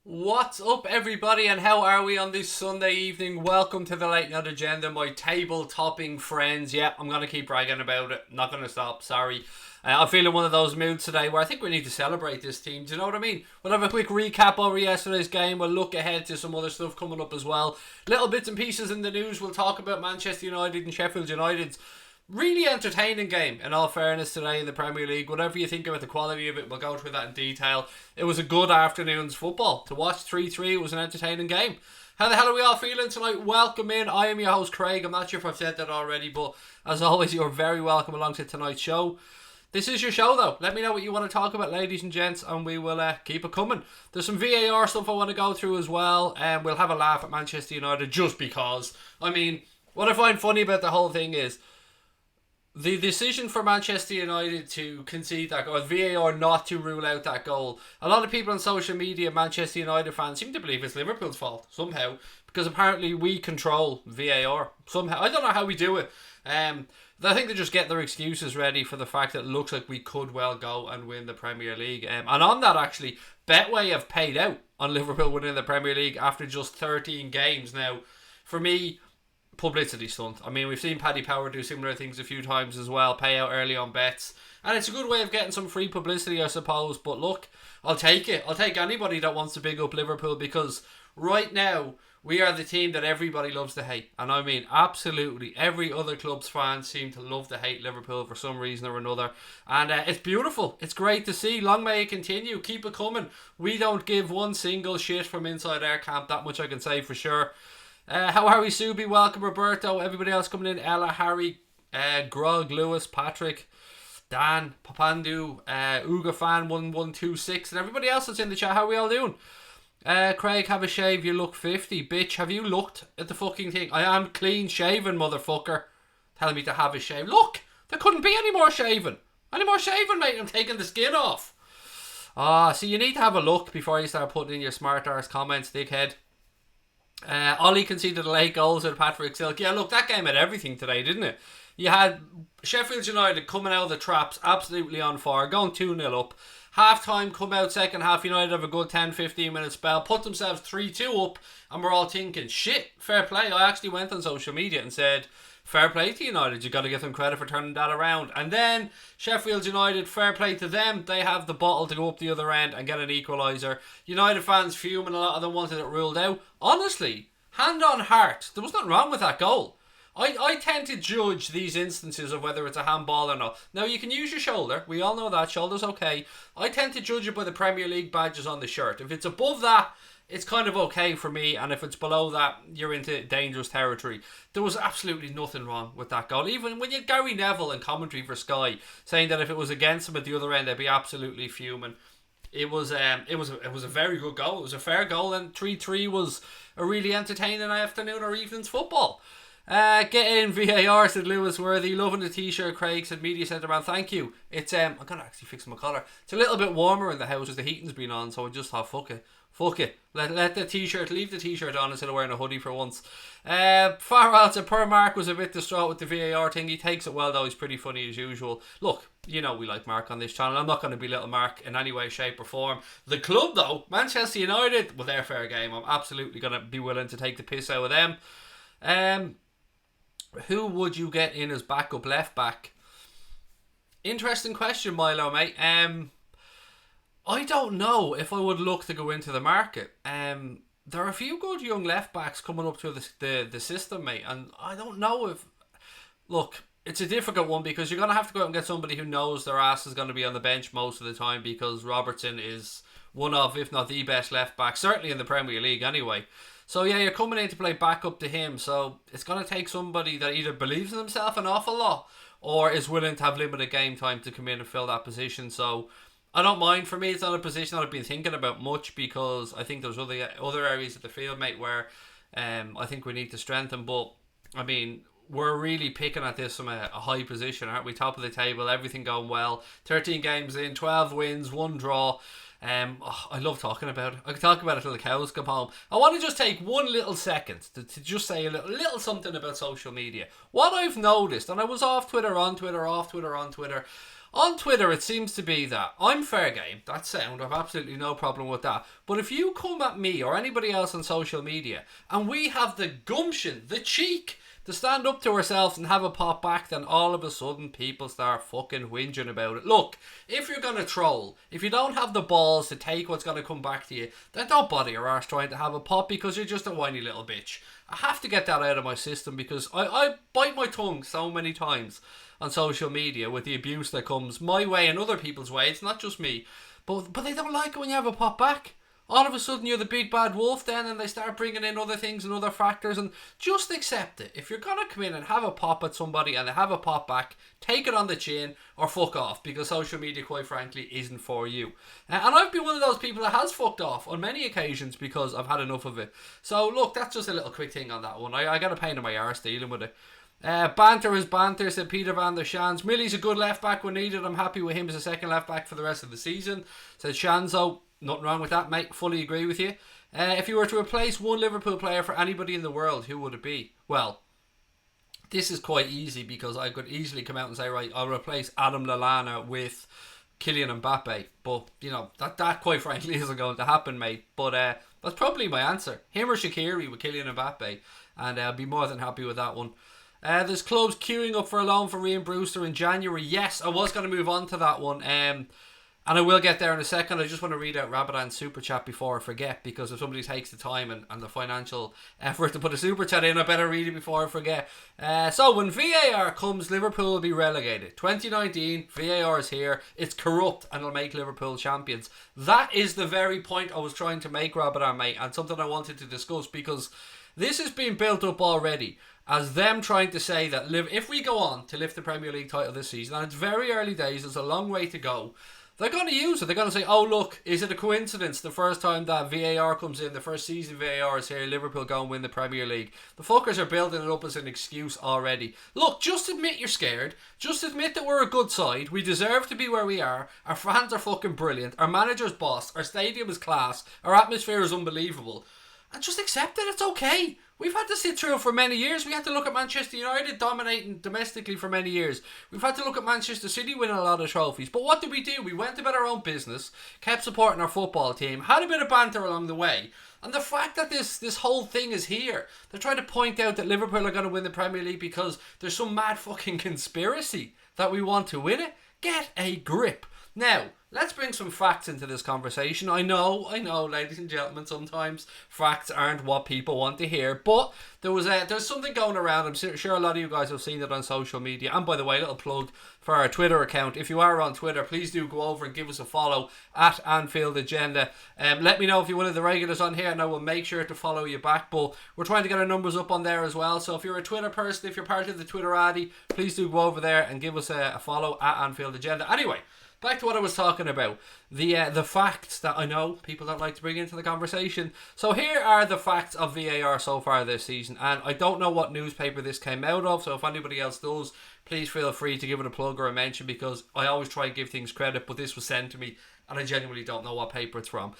What's up, everybody, and how are we on this Sunday evening? Welcome to the Late Night Agenda, my table-topping friends. Yep, I'm going to keep bragging about it. Not going to stop, sorry. I'm feeling one of those moods today where I think we need to celebrate this team. Do you know what I mean? We'll have a quick recap over yesterday's game. We'll look ahead to some other stuff coming up as well. Little bits and pieces in the news. We'll talk about Manchester United and Sheffield United's really entertaining game, in all fairness, today in the Premier League. Whatever you think about the quality of it, we'll go through that in detail. It was a good afternoon's football. To watch 3-3, it was an entertaining game. How the hell are we all feeling tonight? Welcome in. I am your host, Craig. I'm not sure if I've said that already, but as always, you're very welcome along to tonight's show. This is your show, though. Let me know what you want to talk about, ladies and gents, and we will keep it coming. There's some VAR stuff I want to go through as well, and we'll have a laugh at Manchester United just because. I mean, what I find funny about the whole thing is the decision for Manchester United to concede that goal, VAR not to rule out that goal. A lot of people on social media, Manchester United fans, seem to believe it's Liverpool's fault somehow, because apparently we control VAR somehow. I don't know how we do it. I think they just get their excuses ready for the fact that it looks like we could well go and win the Premier League. And on that, actually, Betway have paid out on Liverpool winning the Premier League after just 13 games. Now, for me, publicity stunt. I mean, we've seen Paddy Power do similar things a few times as well, pay out early on bets, and it's a good way of getting some free publicity, I suppose. But look, I'll take it. I'll take anybody that wants to big up Liverpool, because right now we are the team that everybody loves to hate. And I mean, absolutely every other club's fans seem to love to hate Liverpool for some reason or another, and it's beautiful. It's great to see. Long may it continue. Keep it coming. We don't give one single shit from inside our camp, that much I can say for sure. How are we, Subi? Welcome, Roberto. Everybody else coming in. Ella, Harry, Grog, Lewis, Patrick, Dan, Papandu, Uga Fan 1126, and everybody else that's in the chat. How are we all doing? Craig, have a shave. You look 50. Bitch, have you looked at the fucking thing? I am clean shaven, motherfucker. Telling me to have a shave. Look, there couldn't be any more shaving. Any more shaving, mate. I'm taking the skin off. So you need to have a look before you start putting in your smart arse comments, dickhead. Ollie conceded a late goals at Patrick Silk. Yeah, look, that game had everything today, didn't it? You had Sheffield United coming out of the traps absolutely on fire, going 2-0 up. Half time, come out second half, United have a good 10-15 minute spell, put themselves 3-2 up, and we're all thinking, shit, fair play. I actually went on social media and said, fair play to United, you got to give them credit for turning that around. And then Sheffield United, fair play to them, they have the bottle to go up the other end and get an equaliser. United fans fuming, a lot of them wanted it ruled out. Honestly, hand on heart, there was nothing wrong with that goal. I tend to judge these instances of whether it's a handball or not. Now, you can use your shoulder, we all know that, shoulder's okay. I tend to judge it by the Premier League badges on the shirt. If it's above that, it's kind of okay for me, and if it's below that, you're into dangerous territory. There was absolutely nothing wrong with that goal. Even when you had Gary Neville in commentary for Sky saying that if it was against him at the other end, they'd be absolutely fuming. It was a very good goal. It was a fair goal, and 3-3 was a really entertaining afternoon or evening's football. Get in VAR, said Lewis Worthy. Loving the t-shirt, Craig, said Media Centre Man. Thank you. It's I'm gonna actually fix my collar. It's a little bit warmer in the house as the heating's been on, so I just thought fuck it. Let the t-shirt, leave the t-shirt on instead of wearing a hoodie for once. Far out, so Per Mark was a bit distraught with the VAR thing. He takes it well though, he's pretty funny as usual. Look, you know we like Mark on this channel. I'm not going to be little Mark in any way, shape or form. The club though, Manchester United, well, they're fair game. I'm absolutely going to be willing to take the piss out of them. Who would you get in as backup left back? Interesting question, Milo, mate. I don't know if I would look to go into the market. There are a few good young left backs coming up through the system, mate, and I don't know if... Look, it's a difficult one because you're going to have to go out and get somebody who knows their ass is going to be on the bench most of the time, because Robertson is one of, if not the best left back, certainly in the Premier League anyway. So yeah, you're coming in to play backup to him, so it's going to take somebody that either believes in himself an awful lot or is willing to have limited game time to come in and fill that position. So I don't mind. For me, it's not a position that I've been thinking about much, because I think there's other areas of the field, mate, where I think we need to strengthen. But I mean, we're really picking at this from a high position, aren't we? Top of the table, everything going well. 13 games in, 12 wins, 1 draw. I love talking about it. I can talk about it till the cows come home. I want to just take one little second to just say a little something about social media. What I've noticed, and I was off Twitter, on Twitter, off Twitter, on Twitter, On Twitter, it seems to be that I'm fair game. That's sound. I've absolutely no problem with that. But if you come at me or anybody else on social media and we have the gumption, the cheek to stand up to ourselves and have a pop back, then all of a sudden people start fucking whinging about it. Look, if you're going to troll, if you don't have the balls to take what's going to come back to you, then don't bother your arse trying to have a pop because you're just a whiny little bitch. I have to get that out of my system because I bite my tongue so many times on social media with the abuse that comes my way and other people's way. It's not just me. But they don't like it when you have a pop back. All of a sudden you're the big bad wolf then, and they start bringing in other things and other factors, and just accept it. If you're going to come in and have a pop at somebody and they have a pop back, take it on the chin or fuck off, because social media, quite frankly, isn't for you. And I've been one of those people that has fucked off on many occasions because I've had enough of it. So look, that's just a little quick thing on that one. I got a pain in my arse dealing with it. Banter is banter, said Peter van der Shans. Millie's a good left back when needed. I'm happy with him as a second left back for the rest of the season, said Shanzo. Nothing wrong with that, mate. Fully agree with you. If you were to replace one Liverpool player for anybody in the world, who would it be? Well, this is quite easy because I could easily come out and say, right, I'll replace Adam Lallana with Kylian Mbappe. But, you know, that quite frankly isn't going to happen, mate. But that's probably my answer. Him or Shaqiri with Kylian Mbappe. And I'll be more than happy with that one. There's clubs queuing up for a loan for Ryan Brewster in January. Yes, I was going to move on to that one. And I will get there in a second. I just want to read out Rabadan's super chat before I forget, because if somebody takes the time and the financial effort to put a super chat in, I better read it before I forget. So when VAR comes, Liverpool will be relegated. 2019, VAR is here. It's corrupt and it'll make Liverpool champions. That is the very point I was trying to make, Rabadan, mate, and something I wanted to discuss, because this has been built up already as them trying to say that if we go on to lift the Premier League title this season, and it's very early days, there's a long way to go, they're going to use it. They're going to say, oh, look, is it a coincidence the first time that VAR comes in, the first season VAR is here, Liverpool go and win the Premier League? The fuckers are building it up as an excuse already. Look, just admit you're scared. Just admit that we're a good side. We deserve to be where we are. Our fans are fucking brilliant. Our manager's boss. Our stadium is class. Our atmosphere is unbelievable. And just accept it. It's okay. We've had to sit through it for many years. We had to look at Manchester United dominating domestically for many years. We've had to look at Manchester City winning a lot of trophies. But what did we do? We went about our own business, kept supporting our football team, had a bit of banter along the way. And the fact that this whole thing is here, they're trying to point out that Liverpool are going to win the Premier League because there's some mad fucking conspiracy that we want to win it. Get a grip. Now, let's bring some facts into this conversation. I know, ladies and gentlemen, sometimes facts aren't what people want to hear, but there's something going around. I'm sure a lot of you guys have seen it on social media. And by the way, a little plug for our Twitter account. If you are on Twitter, please do go over and give us a follow at Anfield Agenda. Let me know if you're one of the regulars on here, and I will make sure to follow you back. But we're trying to get our numbers up on there as well. So if you're a Twitter person, if you're part of the Twitterati, please do go over there and give us a follow at Anfield Agenda. Anyway, back to what I was talking about. The facts that I know people don't like to bring into the conversation. So here are the facts of VAR so far this season. And I don't know what newspaper this came out of. So if anybody else does, please feel free to give it a plug or a mention, because I always try and give things credit. But this was sent to me and I genuinely don't know what paper it's from.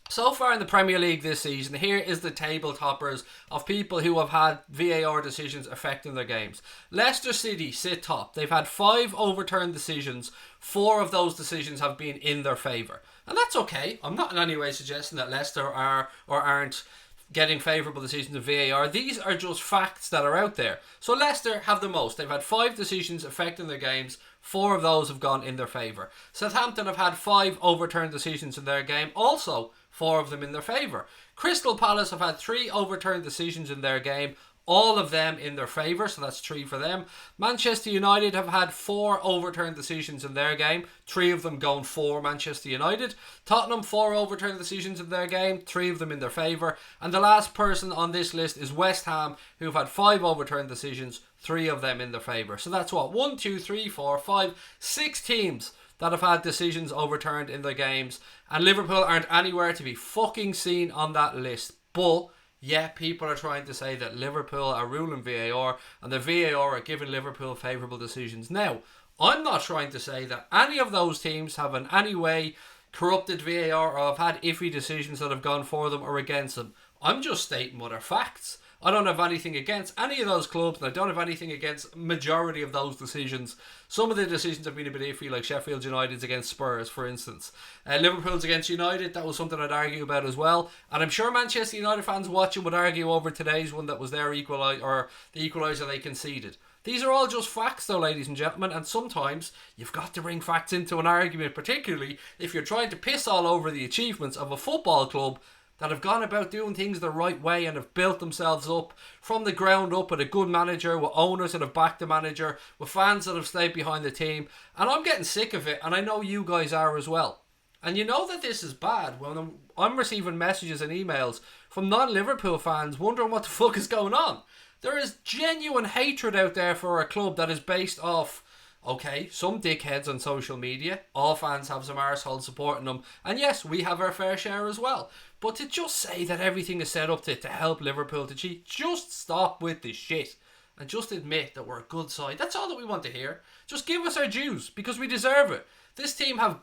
So far in the Premier League this season, here is the table toppers of people who have had VAR decisions affecting their games. Leicester City sit top. They've had 5 overturned decisions. 4 of those decisions have been in their favour. And that's okay. I'm not in any way suggesting that Leicester are or aren't getting favourable decisions of VAR. These are just facts that are out there. So Leicester have the most. They've had 5 decisions affecting their games. 4 of those have gone in their favour. Southampton have had 5 overturned decisions in their game. Also, 4 of them in their favour. Crystal Palace have had 3 overturned decisions in their game. All of them in their favour, so that's 3 for them. Manchester United have had 4 overturned decisions in their game. 3 of them going for Manchester United. Tottenham, 4 overturned decisions in their game. 3 of them in their favour. And the last person on this list is West Ham, who've had 5 overturned decisions. 3 of them in their favour. So that's what? 1, 2, 3, 4, 5, 6 teams that have had decisions overturned in their games. And Liverpool aren't anywhere to be fucking seen on that list. But yeah, people are trying to say that Liverpool are ruling VAR and the VAR are giving Liverpool favourable decisions. Now, I'm not trying to say that any of those teams have in any way corrupted VAR or have had iffy decisions that have gone for them or against them. I'm just stating what are facts. I don't have anything against any of those clubs, and I don't have anything against majority of those decisions. Some of the decisions have been a bit iffy, like Sheffield United's against Spurs, for instance. Liverpool's against United, that was something I'd argue about as well. And I'm sure Manchester United fans watching would argue over today's one that was their equaliser, or the equaliser they conceded. These are all just facts though, ladies and gentlemen, and sometimes you've got to bring facts into an argument, particularly if you're trying to piss all over the achievements of a football club that have gone about doing things the right way and have built themselves up from the ground up with a good manager, with owners that have backed the manager, with fans that have stayed behind the team. And I'm getting sick of it, and I know you guys are as well. And you know that this is bad when I'm receiving messages and emails from non-Liverpool fans wondering what the fuck is going on. There is genuine hatred out there for a club that is based off, okay, some dickheads on social media. All fans have some arseholes supporting them. And yes, we have our fair share as well. But to just say that everything is set up to help Liverpool to cheat, just stop with the shit. And just admit that we're a good side. That's all that we want to hear. Just give us our dues, because we deserve it. This team have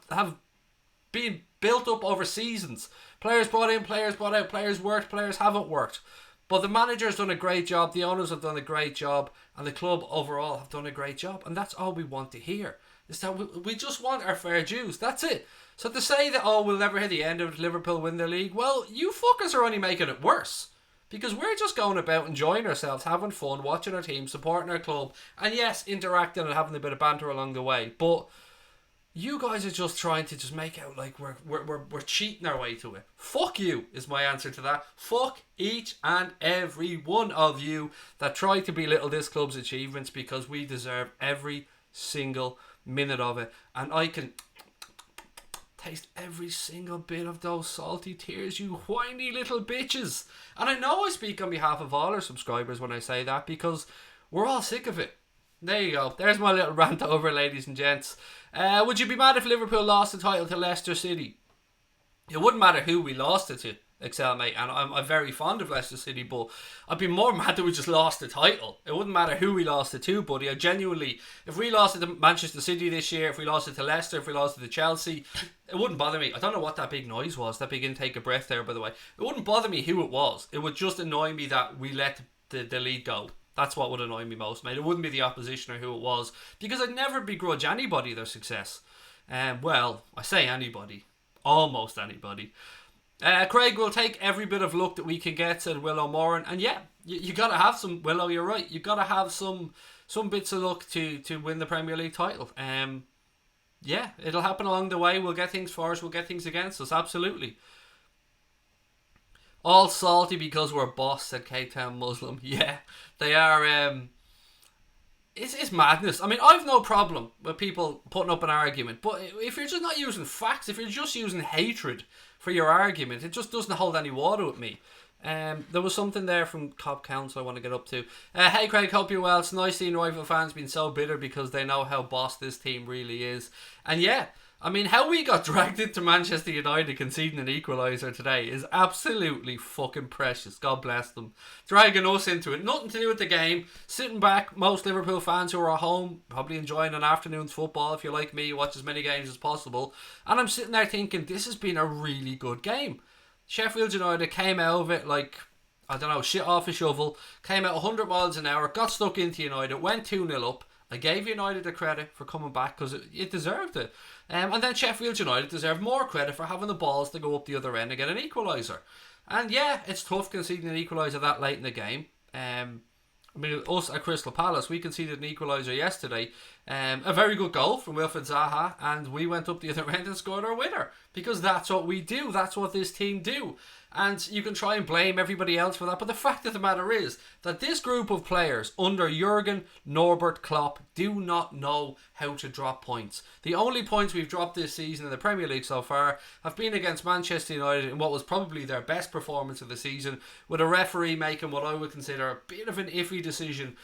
been built up over seasons. Players brought in, players brought out, players worked, players haven't worked. But the manager's done a great job, the owners have done a great job, and the club overall have done a great job. And that's all we want to hear. Is that we just want our fair dues. That's it. So to say that, oh, we'll never hit the end of it, Liverpool win the league, well, you fuckers are only making it worse. Because we're just going about enjoying ourselves, having fun, watching our team, supporting our club, and yes, interacting and having a bit of banter along the way. But you guys are just trying to just make out like we're cheating our way to it. Fuck you is my answer to that. Fuck each and every one of you that try to belittle this club's achievements, because we deserve every single minute of it. And I can taste every single bit of those salty tears, you whiny little bitches. And I know I speak on behalf of all our subscribers when I say that, because we're all sick of it. There you go. There's my little rant over, ladies and gents. Would you be mad if Liverpool lost the title to Leicester City? It wouldn't matter who we lost it to, Excel mate, and I'm very fond of Leicester City, but I'd be more mad that we just lost the title. It wouldn't matter who we lost it to, buddy. I genuinely, if we lost it to Manchester City this year, if we lost it to Leicester, if we lost it to Chelsea, it wouldn't bother me. I don't know what that big noise was, that big intake of breath there, by the way. It wouldn't bother me who it was. It would just annoy me that we let the lead go. That's what would annoy me most, mate. It wouldn't be the opposition or who it was, because I'd never begrudge anybody their success. Well, I say anybody. Almost anybody. Craig will take every bit of luck that we can get, said Willow Moran. And yeah, you got to have some, Willow, you're right. You got to have some bits of luck to win the Premier League title. Yeah, it'll happen along the way. We'll get things for us, we'll get things against us, absolutely. All salty because we're boss, said Cape Town Muslim. Yeah, they are. It's madness. I mean, I've no problem with people putting up an argument, but if you're just not using facts, if you're just using hatred for your argument, it just doesn't hold any water with me. There was something there from Cobb Council I want to get up to. Hey Craig, hope you're well. It's nice seeing rival fans being so bitter because they know how boss this team really is. And yeah, I mean, how we got dragged into Manchester United conceding an equaliser today is absolutely fucking precious. God bless them. Dragging us into it. Nothing to do with the game. Sitting back, most Liverpool fans who are at home, probably enjoying an afternoon's football. If you're like me, you watch as many games as possible. And I'm sitting there thinking, this has been a really good game. Sheffield United came out of it like, I don't know, shit off a shovel. Came out 100 miles an hour, got stuck into United, went 2-0 up. I gave United the credit for coming back because it deserved it. And then Sheffield United deserved more credit for having the balls to go up the other end and get an equaliser. And yeah, it's tough conceding an equaliser that late in the game. I mean, us at Crystal Palace, we conceded an equaliser yesterday. A very good goal from Wilfried Zaha, and we went up the other end and scored our winner. Because that's what we do. That's what this team do. And you can try and blame everybody else for that, but the fact of the matter is that this group of players under Jurgen Norbert Klopp do not know how to drop points. The only points we've dropped this season in the Premier League so far have been against Manchester United in what was probably their best performance of the season, with a referee making what I would consider a bit of an iffy decision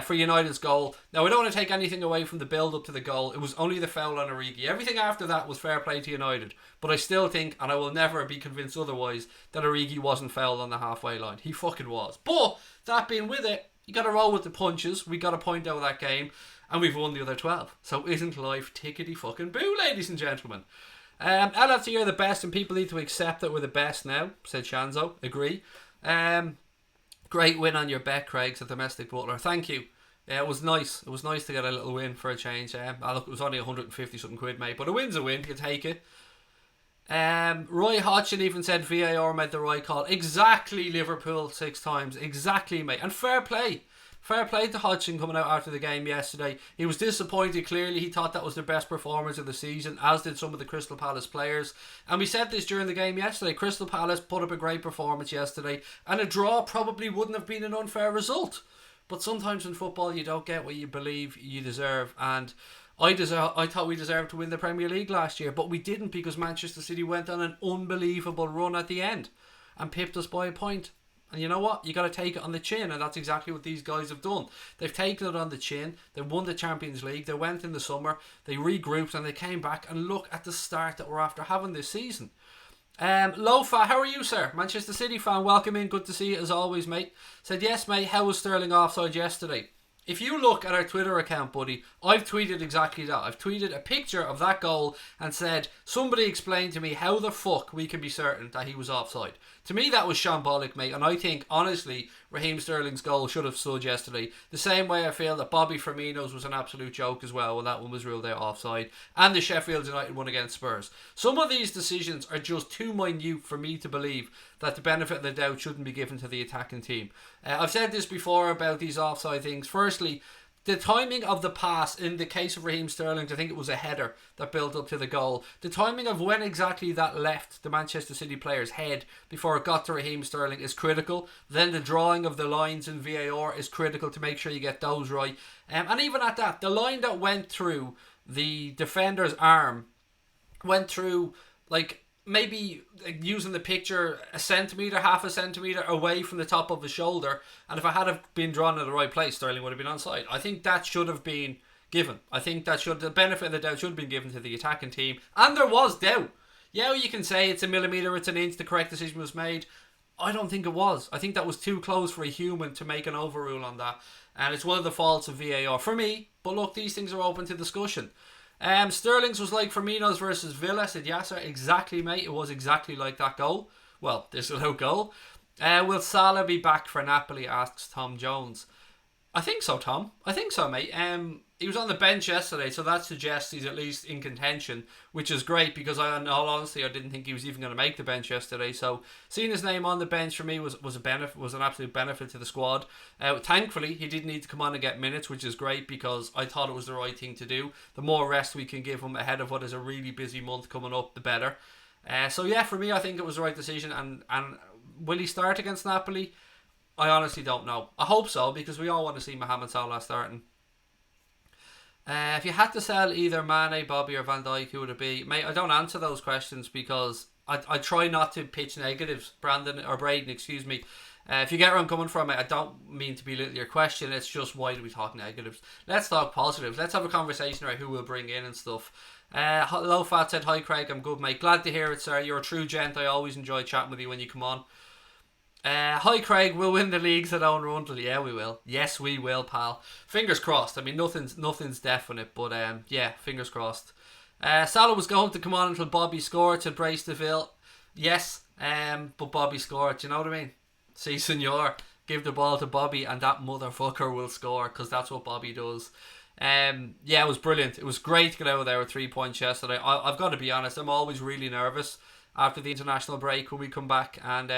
for United's goal. Now, I don't want to take anything away from the build-up to the goal. It was only the foul on Origi. Everything after that was fair play to United. But I still think, and I will never be convinced otherwise, that Origi wasn't fouled on the halfway line. He fucking was. But, that being with it, you got to roll with the punches. We got to point out that game. And we've won the other 12. So isn't life tickety fucking boo, ladies and gentlemen? LFC are the best and people need to accept that we're the best now, said Shanzo. Agree. Great win on your bet, Craig's a domestic butler. Thank you. Yeah, it was nice. It was nice to get a little win for a change. Look, it was only 150 something quid, mate, but a win's a win. You take it. Roy Hodgson even said VAR made the right call. Exactly, Liverpool 6 times. Exactly, mate. And fair play. Fair play to Hodgson coming out after the game yesterday. He was disappointed, clearly. He thought that was their best performance of the season, as did some of the Crystal Palace players. And we said this during the game yesterday. Crystal Palace put up a great performance yesterday, and a draw probably wouldn't have been an unfair result. But sometimes in football you don't get what you believe you deserve, and I thought we deserved to win the Premier League last year, but we didn't because Manchester City went on an unbelievable run at the end and pipped us by a point. And you know what? You got to take it on the chin, and that's exactly what these guys have done. They've taken it on the chin. They won the Champions League. They went in the summer. They regrouped and they came back, and look at the start that we're after having this season. Lofa, how are you, sir? Manchester City fan, welcome in. Good to see you as always, mate. Said, yes, mate, how was Sterling offside yesterday? If you look at our Twitter account, buddy, I've tweeted exactly that. I've tweeted a picture of that goal and said, somebody explain to me how the fuck we can be certain that he was offside. To me, that was shambolic, mate. And I think, honestly, Raheem Sterling's goal should have stood yesterday. The same way I feel that Bobby Firmino's was an absolute joke as well when that one was ruled out offside. And the Sheffield United one against Spurs. Some of these decisions are just too minute for me to believe that the benefit of the doubt shouldn't be given to the attacking team. I've said this before about these offside things. Firstly, the timing of the pass, in the case of Raheem Sterling, I think it was a header that built up to the goal. The timing of when exactly that left the Manchester City player's head before it got to Raheem Sterling is critical. Then the drawing of the lines in VAR is critical to make sure you get those right. And even at that, the line that went through the defender's arm went through, like, maybe using the picture a centimetre, half a centimetre away from the top of his shoulder, and if I had have been drawn in the right place, Sterling would have been onside. I think that should have been given. I think that the benefit of the doubt should have been given to the attacking team, and there was doubt. Yeah, you can say it's a millimetre, it's an inch, the correct decision was made. I don't think it was. I think that was too close for a human to make an overrule on that, and it's one of the faults of VAR for me. But look, these things are open to discussion. Sterling's was like Firmino's versus Villa. Said, yeah, sir, exactly, mate. It was exactly like that goal. Well, this is no goal. Will Salah be back for Napoli? Asks Tom Jones. I think so, Tom. I think so, mate. He was on the bench yesterday, so that suggests he's at least in contention, which is great because in all honesty, I didn't think he was even going to make the bench yesterday. So seeing his name on the bench for me was a benefit, was an absolute benefit to the squad. Thankfully, he didn't need to come on and get minutes, which is great because I thought it was the right thing to do. The more rest we can give him ahead of what is a really busy month coming up, the better. So yeah, for me, I think it was the right decision. And will he start against Napoli? I honestly don't know. I hope so because we all want to see Mohamed Salah starting. If you had to sell either Mane, Bobby or Van Dijk, who would it be? Mate, I don't answer those questions because I try not to pitch negatives. Braden, excuse me. If you get where I'm coming from, mate, I don't mean to belittle your question. It's just, why do we talk negatives? Let's talk positives. Let's have a conversation about who we'll bring in and stuff. Low Fat said, hi Craig, I'm good, mate. Glad to hear it, sir. You're a true gent. I always enjoy chatting with you when you come on. Hi Craig, we'll win the league, said Owen Rundle. Yeah, we will. Yes, we will, pal. Fingers crossed. I mean, nothing's definite, but yeah, fingers crossed. Salah was going to come on until Bobby scored to brace Deville. Yes, but Bobby scored. Do you know what I mean? Si, senor. Give the ball to Bobby and that motherfucker will score because that's what Bobby does. Yeah, it was brilliant. It was great to get out of there with 3 points yesterday. I've got to be honest, I'm always really nervous after the international break when we come back and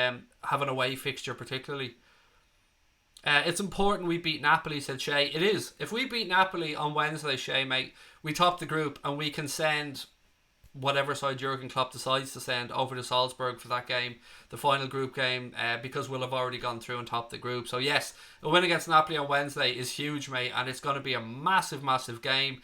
have an away fixture particularly. It's important we beat Napoli, said Shay. It is. If we beat Napoli on Wednesday, Shay, mate, we top the group and we can send whatever side Jurgen Klopp decides to send over to Salzburg for that game, the final group game, because we'll have already gone through and topped the group. So yes, a win against Napoli on Wednesday is huge, mate, and it's going to be a massive, massive game.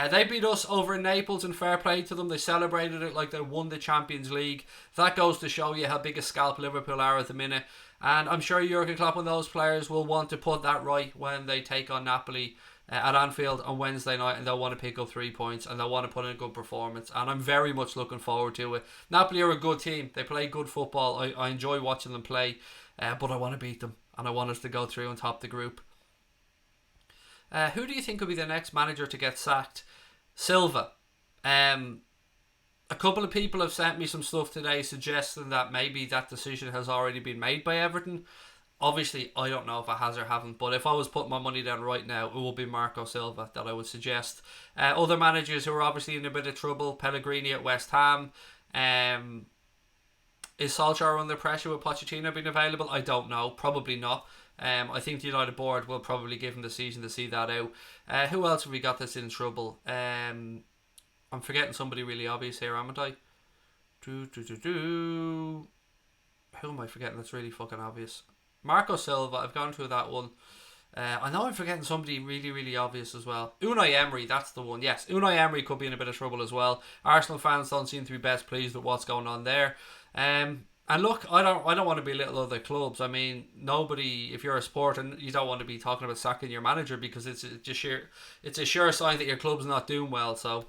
They beat us over in Naples, and fair play to them. They celebrated it like they won the Champions League. That goes to show you how big a scalp Liverpool are at the minute. And I'm sure Jurgen Klopp and those players will want to put that right when they take on Napoli at Anfield on Wednesday night, and they'll want to pick up 3 points and they'll want to put in a good performance, and I'm very much looking forward to it. Napoli are a good team. They play good football. I enjoy watching them play, but I want to beat them and I want us to go through and top the group. Who do you think will be the next manager to get sacked? Silva. A couple of people have sent me some stuff today suggesting that maybe that decision has already been made by Everton. Obviously, I don't know if it has or haven't, but if I was putting my money down right now, it would be Marco Silva that I would suggest. Other managers who are obviously in a bit of trouble: Pellegrini at West Ham. Um, is Solskjær under pressure with Pochettino being available? I don't know. Probably not. I think the United board will probably give him the season to see that out. Who else have we got that's in trouble? I'm forgetting somebody really obvious here, haven't I? Who am I forgetting that's really fucking obvious? Marco Silva, I've gone through that one. I know I'm forgetting somebody really, really obvious as well. Unai Emery, that's the one. Yes, Unai Emery could be in a bit of trouble as well. Arsenal fans don't seem to be best pleased with what's going on there. And look, I don't want to belittle other clubs. I mean, nobody. If you're a supporter, you don't want to be talking about sacking your manager because it's a sure sign that your club's not doing well. So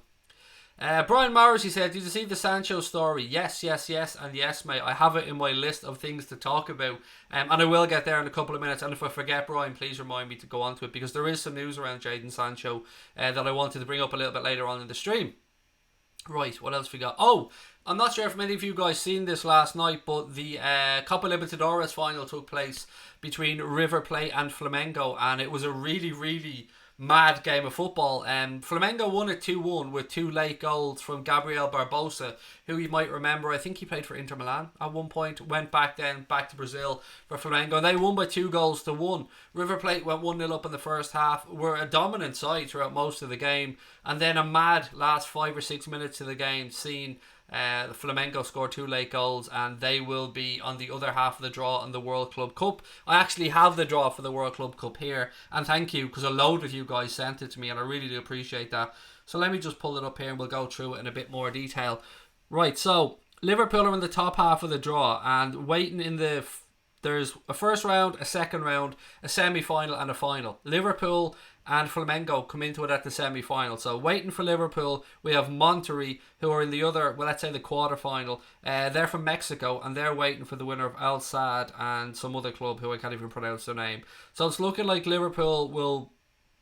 Brian Morrissey said, did you see the Sancho story? Yes, yes, yes, and yes, mate. I have it in my list of things to talk about. And I will get there in a couple of minutes. And if I forget, Brian, please remind me to go on to it because there is some news around Jadon Sancho that I wanted to bring up a little bit later on in the stream. Right, what else we got? Oh, I'm not sure if many of you guys seen this last night, but the Copa Libertadores final took place between River Plate and Flamengo, and it was a really, really mad game of football. Flamengo won it 2-1 with two late goals from Gabriel Barbosa, who you might remember. I think he played for Inter Milan at one point, went back to Brazil for Flamengo, and they won by 2-1. River Plate went 1-0 up in the first half, were a dominant side throughout most of the game, and then a mad last 5 or 6 minutes of the game seen the Flamengo scored two late goals, and they will be on the other half of the draw in the World Club Cup. I actually have the draw for the World Club Cup here, and thank you because a load of you guys sent it to me, and I really do appreciate that. So let me just pull it up here and we'll go through it in a bit more detail. Right, so Liverpool are in the top half of the draw, and waiting in there's a first round, a second round, a semi-final and a final. Liverpool and Flamengo come into it at the semi-final. So waiting for Liverpool, we have Monterrey, who are in the other, well, let's say the quarter-final. They're from Mexico, and they're waiting for the winner of Al Sadd and some other club who I can't even pronounce their name. So it's looking like Liverpool will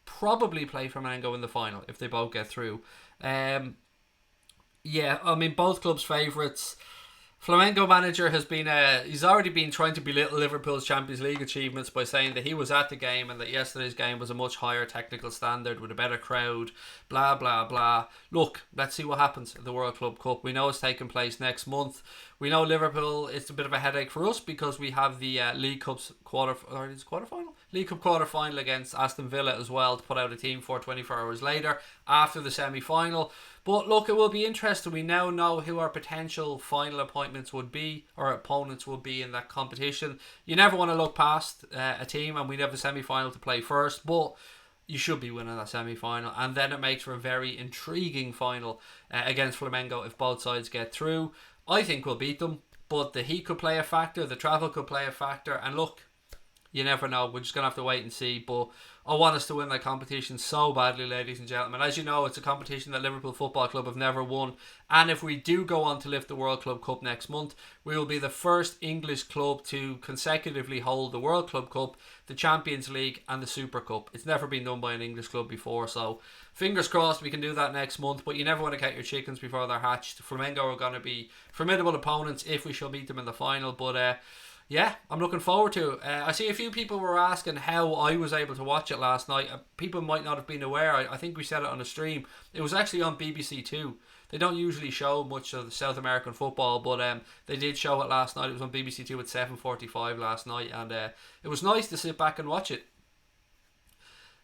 probably play Flamengo in the final if they both get through. Yeah, I mean, both clubs' favourites. Flamengo manager has been he's already been trying to belittle Liverpool's Champions League achievements by saying that he was at the game and that yesterday's game was a much higher technical standard with a better crowd, blah blah blah. Look, let's see what happens at the World Club Cup. We know it's taking place next month. We know Liverpool, it's a bit of a headache for us because we have the League Cup's quarterfinal? League Cup quarterfinal against Aston Villa as well to put out a team for 24 hours later after the semi-final. But look, it will be interesting. We now know who our potential final appointments would be, or opponents would be in that competition. You never want to look past a team, and we have a semi-final to play first, but you should be winning that semi-final, and then it makes for a very intriguing final against Flamengo if both sides get through. I think we'll beat them, but the heat could play a factor, the travel could play a factor, and look, you never know. We're just going to have to wait and see. But I want us to win that competition so badly, ladies and gentlemen. As you know, it's a competition that Liverpool Football Club have never won. And if we do go on to lift the World Club Cup next month, we will be the first English club to consecutively hold the World Club Cup, the Champions League and the Super Cup. It's never been done by an English club before. So fingers crossed we can do that next month. But you never want to count your chickens before they're hatched. Flamengo are going to be formidable opponents if we shall beat them in the final. But yeah, I'm looking forward to it. I see a few people were asking how I was able to watch it last night. People might not have been aware. I think we said it on a stream. It was actually on BBC Two. They don't usually show much of the South American football, but they did show it last night. It was on BBC Two at 7:45 last night, and it was nice to sit back and watch it.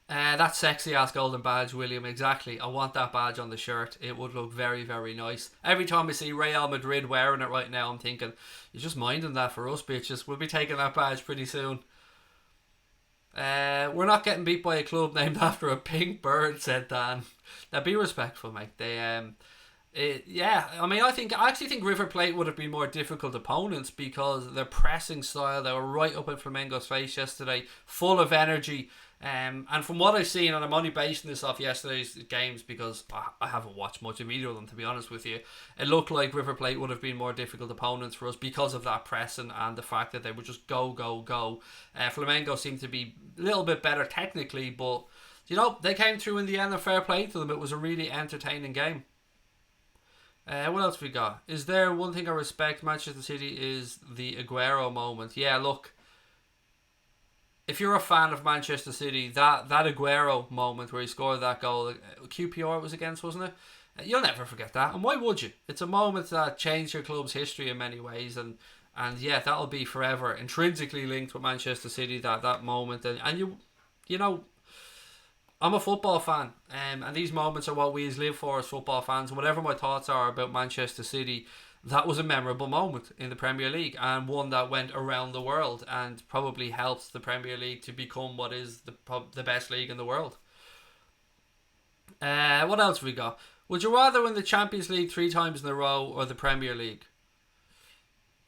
That sexy ass golden badge, William, exactly. I want that badge on the shirt. It would look very, very nice. Every time I see Real Madrid wearing it right now, I'm thinking, you're just minding that for us, bitches. We'll be taking that badge pretty soon. We're not getting beat by a club named after a pink bird, said Dan. Now be respectful, mate. I actually think River Plate would have been more difficult opponents because their pressing style, they were right up in Flamengo's face yesterday, full of energy. And from what I've seen, and I'm only basing this off yesterday's games because I haven't watched much of either of them, to be honest with you, it looked like River Plate would have been more difficult opponents for us because of that pressing and the fact that they would just go, go, go. Flamengo seemed to be a little bit better technically, but you know, they came through in the end, and fair play to them. It was a really entertaining game. What else we got? Is there one thing I respect Manchester City is the Aguero moment. Yeah, look, if you're a fan of Manchester City, that Aguero moment where he scored that goal, QPR it was against, wasn't it? You'll never forget that. And why would you? It's a moment that changed your club's history in many ways. And yeah, that'll be forever intrinsically linked with Manchester City, that moment. And you know, I'm a football fan, and these moments are what we live for as football fans. Whatever my thoughts are about Manchester City, that was a memorable moment in the Premier League, and one that went around the world and probably helped the Premier League to become what is the best league in the world. What else have we got? Would you rather win the Champions League 3 times in a row or the Premier League?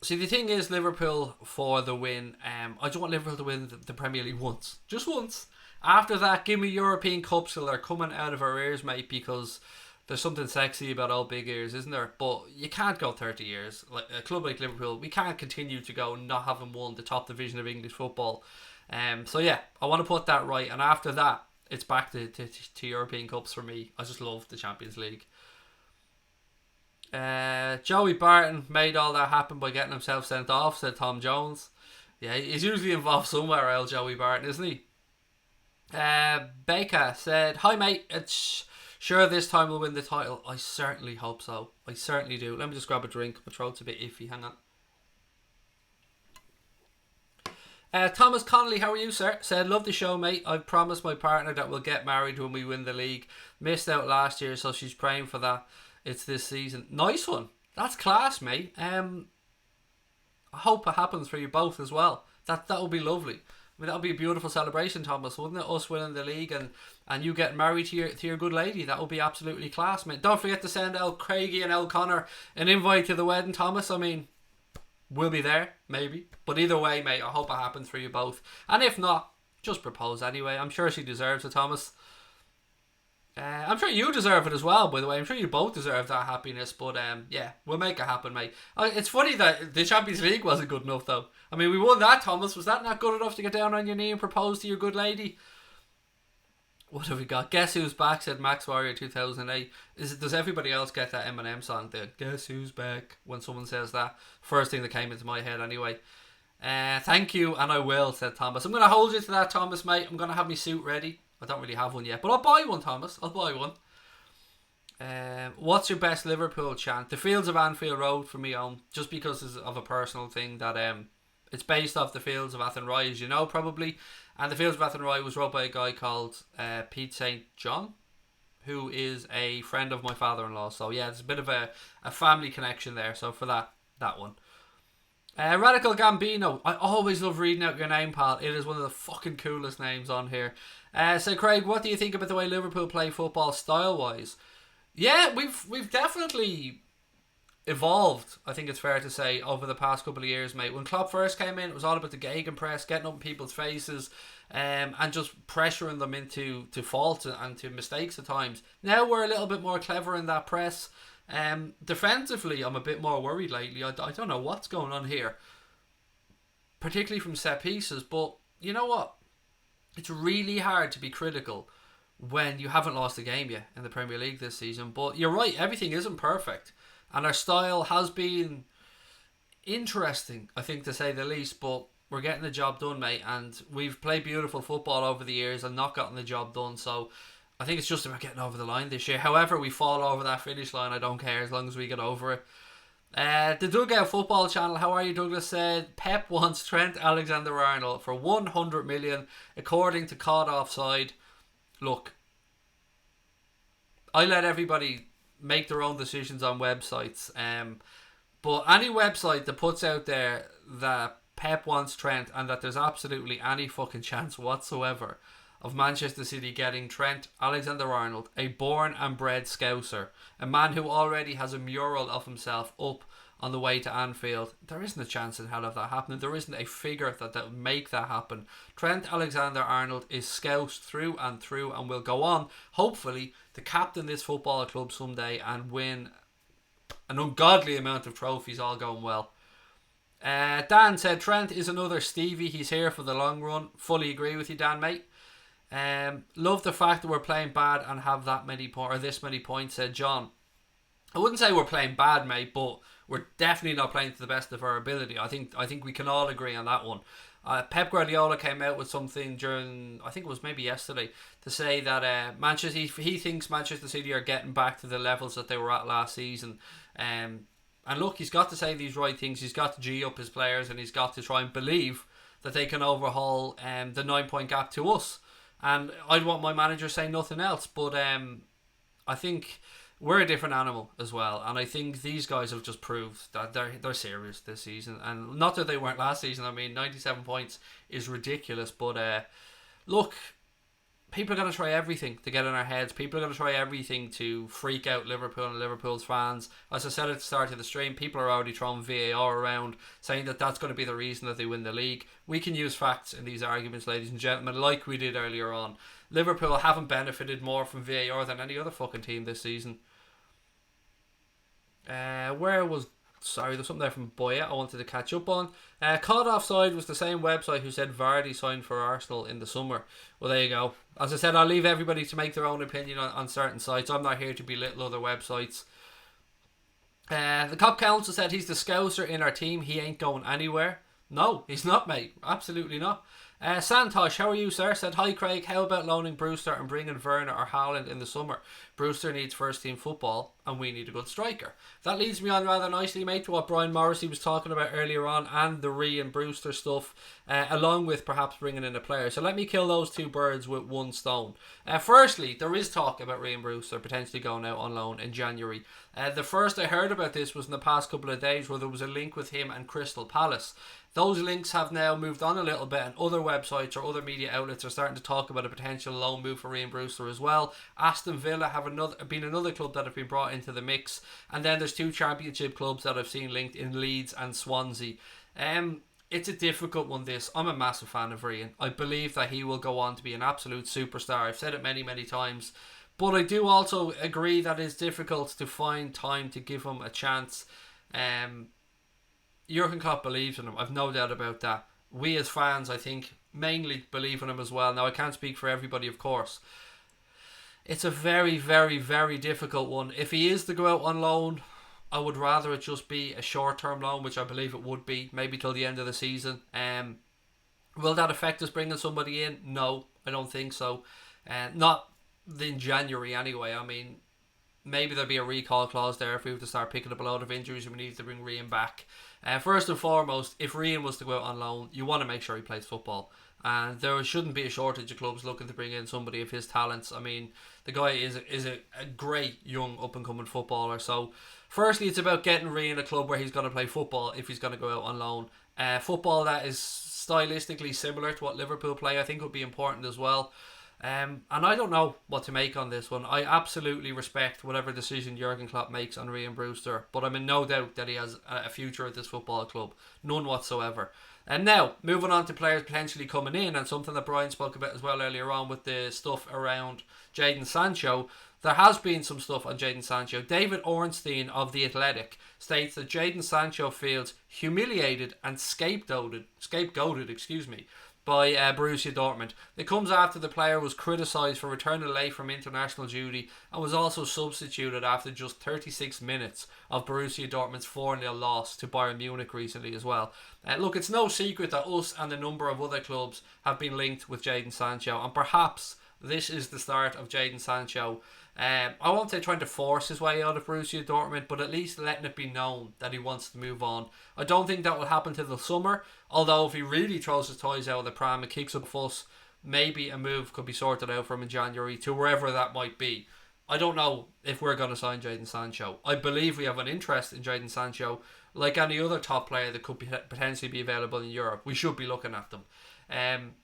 See, the thing is, Liverpool for the win. I just want Liverpool to win the Premier League once. Just once. After that, give me European Cups till they're coming out of our ears, mate, because there's something sexy about old big ears, isn't there? But you can't go 30 years. Like a club like Liverpool, we can't continue to go not having won the top division of English football. So yeah, I want to put that right. And after that, it's back to European Cups for me. I just love the Champions League. Joey Barton made all that happen by getting himself sent off, said Tom Jones. Yeah, he's usually involved somewhere else, Joey Barton, isn't he? Baker said, "Hi mate, it's sure this time we'll win the title." I certainly hope so. I certainly do. Let me just grab a drink. My throat's a bit iffy. Hang on. Thomas Connolly, how are you, sir? Said, "Love the show, mate. I've promised my partner that we'll get married when we win the league. Missed out last year, so she's praying for that. It's this season." Nice one. That's class, mate. I hope it happens for you both as well. That would be lovely. I mean, that would be a beautiful celebration, Thomas, wouldn't it? Us winning the league and you getting married to your good lady. That would be absolutely class, mate. Don't forget to send El Craigie and El Connor an invite to the wedding, Thomas. I mean, we'll be there, maybe. But either way, mate, I hope it happens for you both. And if not, just propose anyway. I'm sure she deserves it, Thomas. I'm sure you deserve it as well, by the way. I'm sure you both deserve that happiness. But yeah, we'll make it happen, mate. It's funny that the Champions League wasn't good enough, though. I mean, we won that, Thomas. Was that not good enough to get down on your knee and propose to your good lady? What have we got? Guess Who's Back, said Max Warrior 2008. Does everybody else get that Eminem song there? Guess Who's Back, when someone says that. First thing that came into my head anyway. Thank you, and I will, said Thomas. I'm going to hold you to that, Thomas, mate. I'm going to have my suit ready. I don't really have one yet, but I'll buy one, Thomas. I'll buy one. What's your best Liverpool chant? The Fields of Anfield Road for me own, just because of a personal thing that it's based off the Fields of Athenry, as you know, probably. And the Fields of Athenry was wrote by a guy called Pete St. John, who is a friend of my father-in-law. So yeah, it's a bit of a family connection there. So for that one. Radical Gambino. I always love reading out your name, pal. It is one of the fucking coolest names on here. So Craig, what do you think about the way Liverpool play football style-wise? Yeah, we've definitely evolved, I think it's fair to say, over the past couple of years, mate. When Klopp first came in, it was all about the gegenpress, getting up in people's faces, and just pressuring them into faults and to mistakes at times. Now we're a little bit more clever in that press. Defensively, I'm a bit more worried lately. I don't know what's going on here, particularly from set pieces. But you know what? It's really hard to be critical when you haven't lost a game yet in the Premier League this season. But you're right, everything isn't perfect. And our style has been interesting, I think, to say the least. But we're getting the job done, mate. And we've played beautiful football over the years and not gotten the job done. So I think it's just about getting over the line this year. However we fall over that finish line, I don't care as long as we get over it. The Dugout Football Channel, how are you, Douglas, said Pep wants Trent Alexander-Arnold for 100 million according to Cod Offside. Look, I let everybody make their own decisions on websites, but any website that puts out there that Pep wants Trent and that there's absolutely any fucking chance whatsoever of Manchester City getting Trent Alexander-Arnold, a born and bred Scouser, a man who already has a mural of himself up on the way to Anfield, there isn't a chance in hell of that happening. There isn't a figure that would make that happen. Trent Alexander-Arnold is Scoused through and will go on, hopefully, to captain this football club someday and win an ungodly amount of trophies, all going well. Dan said Trent is another Stevie. He's here for the long run. Fully agree with you, Dan, mate. Love the fact that we're playing bad and have that many this many points, said John. I wouldn't say we're playing bad, mate, but we're definitely not playing to the best of our ability. I think we can all agree on that one. Pep Guardiola came out with something during, I think it was maybe yesterday, to say that Manchester he thinks Manchester City are getting back to the levels that they were at last season. And look, he's got to say these right things. He's got to G up his players, and he's got to try and believe that they can overhaul the 9 point gap to us. And I'd want my manager saying nothing else, but I think we're a different animal as well, and I think these guys have just proved that they're serious this season. And not that they weren't last season. I mean, 97 points is ridiculous, but look, people are going to try everything to get in our heads. People are going to try everything to freak out Liverpool and Liverpool's fans. As I said at the start of the stream, people are already throwing VAR around, saying that that's going to be the reason that they win the league. We can use facts in these arguments, ladies and gentlemen, like we did earlier on. Liverpool haven't benefited more from VAR than any other fucking team this season. There's something there from Boya I wanted to catch up on. Caught Offside was the same website who said Vardy signed for Arsenal in the summer. Well, there you go. As I said, I'll leave everybody to make their own opinion on certain sites. I'm not here to belittle other websites. The Cop Council said he's the scouser in our team. He ain't going anywhere. No, he's not, mate. Absolutely not. Santosh, how are you, sir? Said, hi, Craig. How about loaning Brewster and bringing Werner or Haaland in the summer? Brewster needs first team football and we need a good striker. That leads me on rather nicely, mate, to what Brian Morrissey was talking about earlier on, and the Ree and Brewster stuff, along with perhaps bringing in a player. So let me kill those two birds with one stone. Firstly, there is talk about Ree and Brewster potentially going out on loan in January. The first I heard about this was in the past couple of days, where there was a link with him and Crystal Palace. Those links have now moved on a little bit, and other websites or other media outlets are starting to talk about a potential loan move for Ian Brewster as well. Aston Villa have been another club that have been brought into the mix, and then there's two championship clubs that I've seen linked in Leeds and Swansea. It's a difficult one, this. I'm a massive fan of Ian. I believe that he will go on to be an absolute superstar. I've said it many, many times. But I do also agree that it's difficult to find time to give him a chance. Jurgen Klopp believes in him. I've no doubt about that. We as fans, I think, mainly believe in him as well. Now, I can't speak for everybody, of course. It's a very, very, very difficult one. If he is to go out on loan, I would rather it just be a short-term loan, which I believe it would be, maybe till the end of the season. Will that affect us bringing somebody in? No, I don't think so. Not in January anyway. I mean, maybe there'll be a recall clause there if we have to start picking up a load of injuries and we need to bring Rian back. First and foremost, if Rian was to go out on loan, you want to make sure he plays football. And there shouldn't be a shortage of clubs looking to bring in somebody of his talents. I mean, the guy is a great young up-and-coming footballer. So, firstly, it's about getting Rian a club where he's going to play football if he's going to go out on loan. Football that is stylistically similar to what Liverpool play, I think, would be important as well. And I don't know what to make on this one. I absolutely respect whatever decision Jurgen Klopp makes on Rian Brewster, but I'm in no doubt that he has a future at this football club. None whatsoever. And now, moving on to players potentially coming in, and something that Brian spoke about as well earlier on with the stuff around Jadon Sancho. There has been some stuff on Jadon Sancho. David Ornstein of The Athletic states that Jadon Sancho feels humiliated and scapegoated, by Borussia Dortmund. It comes after the player was criticised for returning late from international duty and was also substituted after just 36 minutes of Borussia Dortmund's 4-0 loss to Bayern Munich recently as well. Look, it's no secret that us and a number of other clubs have been linked with Jadon Sancho, and perhaps this is the start of Jadon Sancho. I won't say trying to force his way out of Borussia Dortmund, but at least letting it be known that he wants to move on. I don't think that will happen till the summer, although if he really throws his toys out of the pram and kicks up a fuss, maybe a move could be sorted out for him in January to wherever that might be. I don't know if we're going to sign Jadon Sancho. I believe we have an interest in Jadon Sancho, like any other top player that could potentially be available in Europe. We should be looking at them.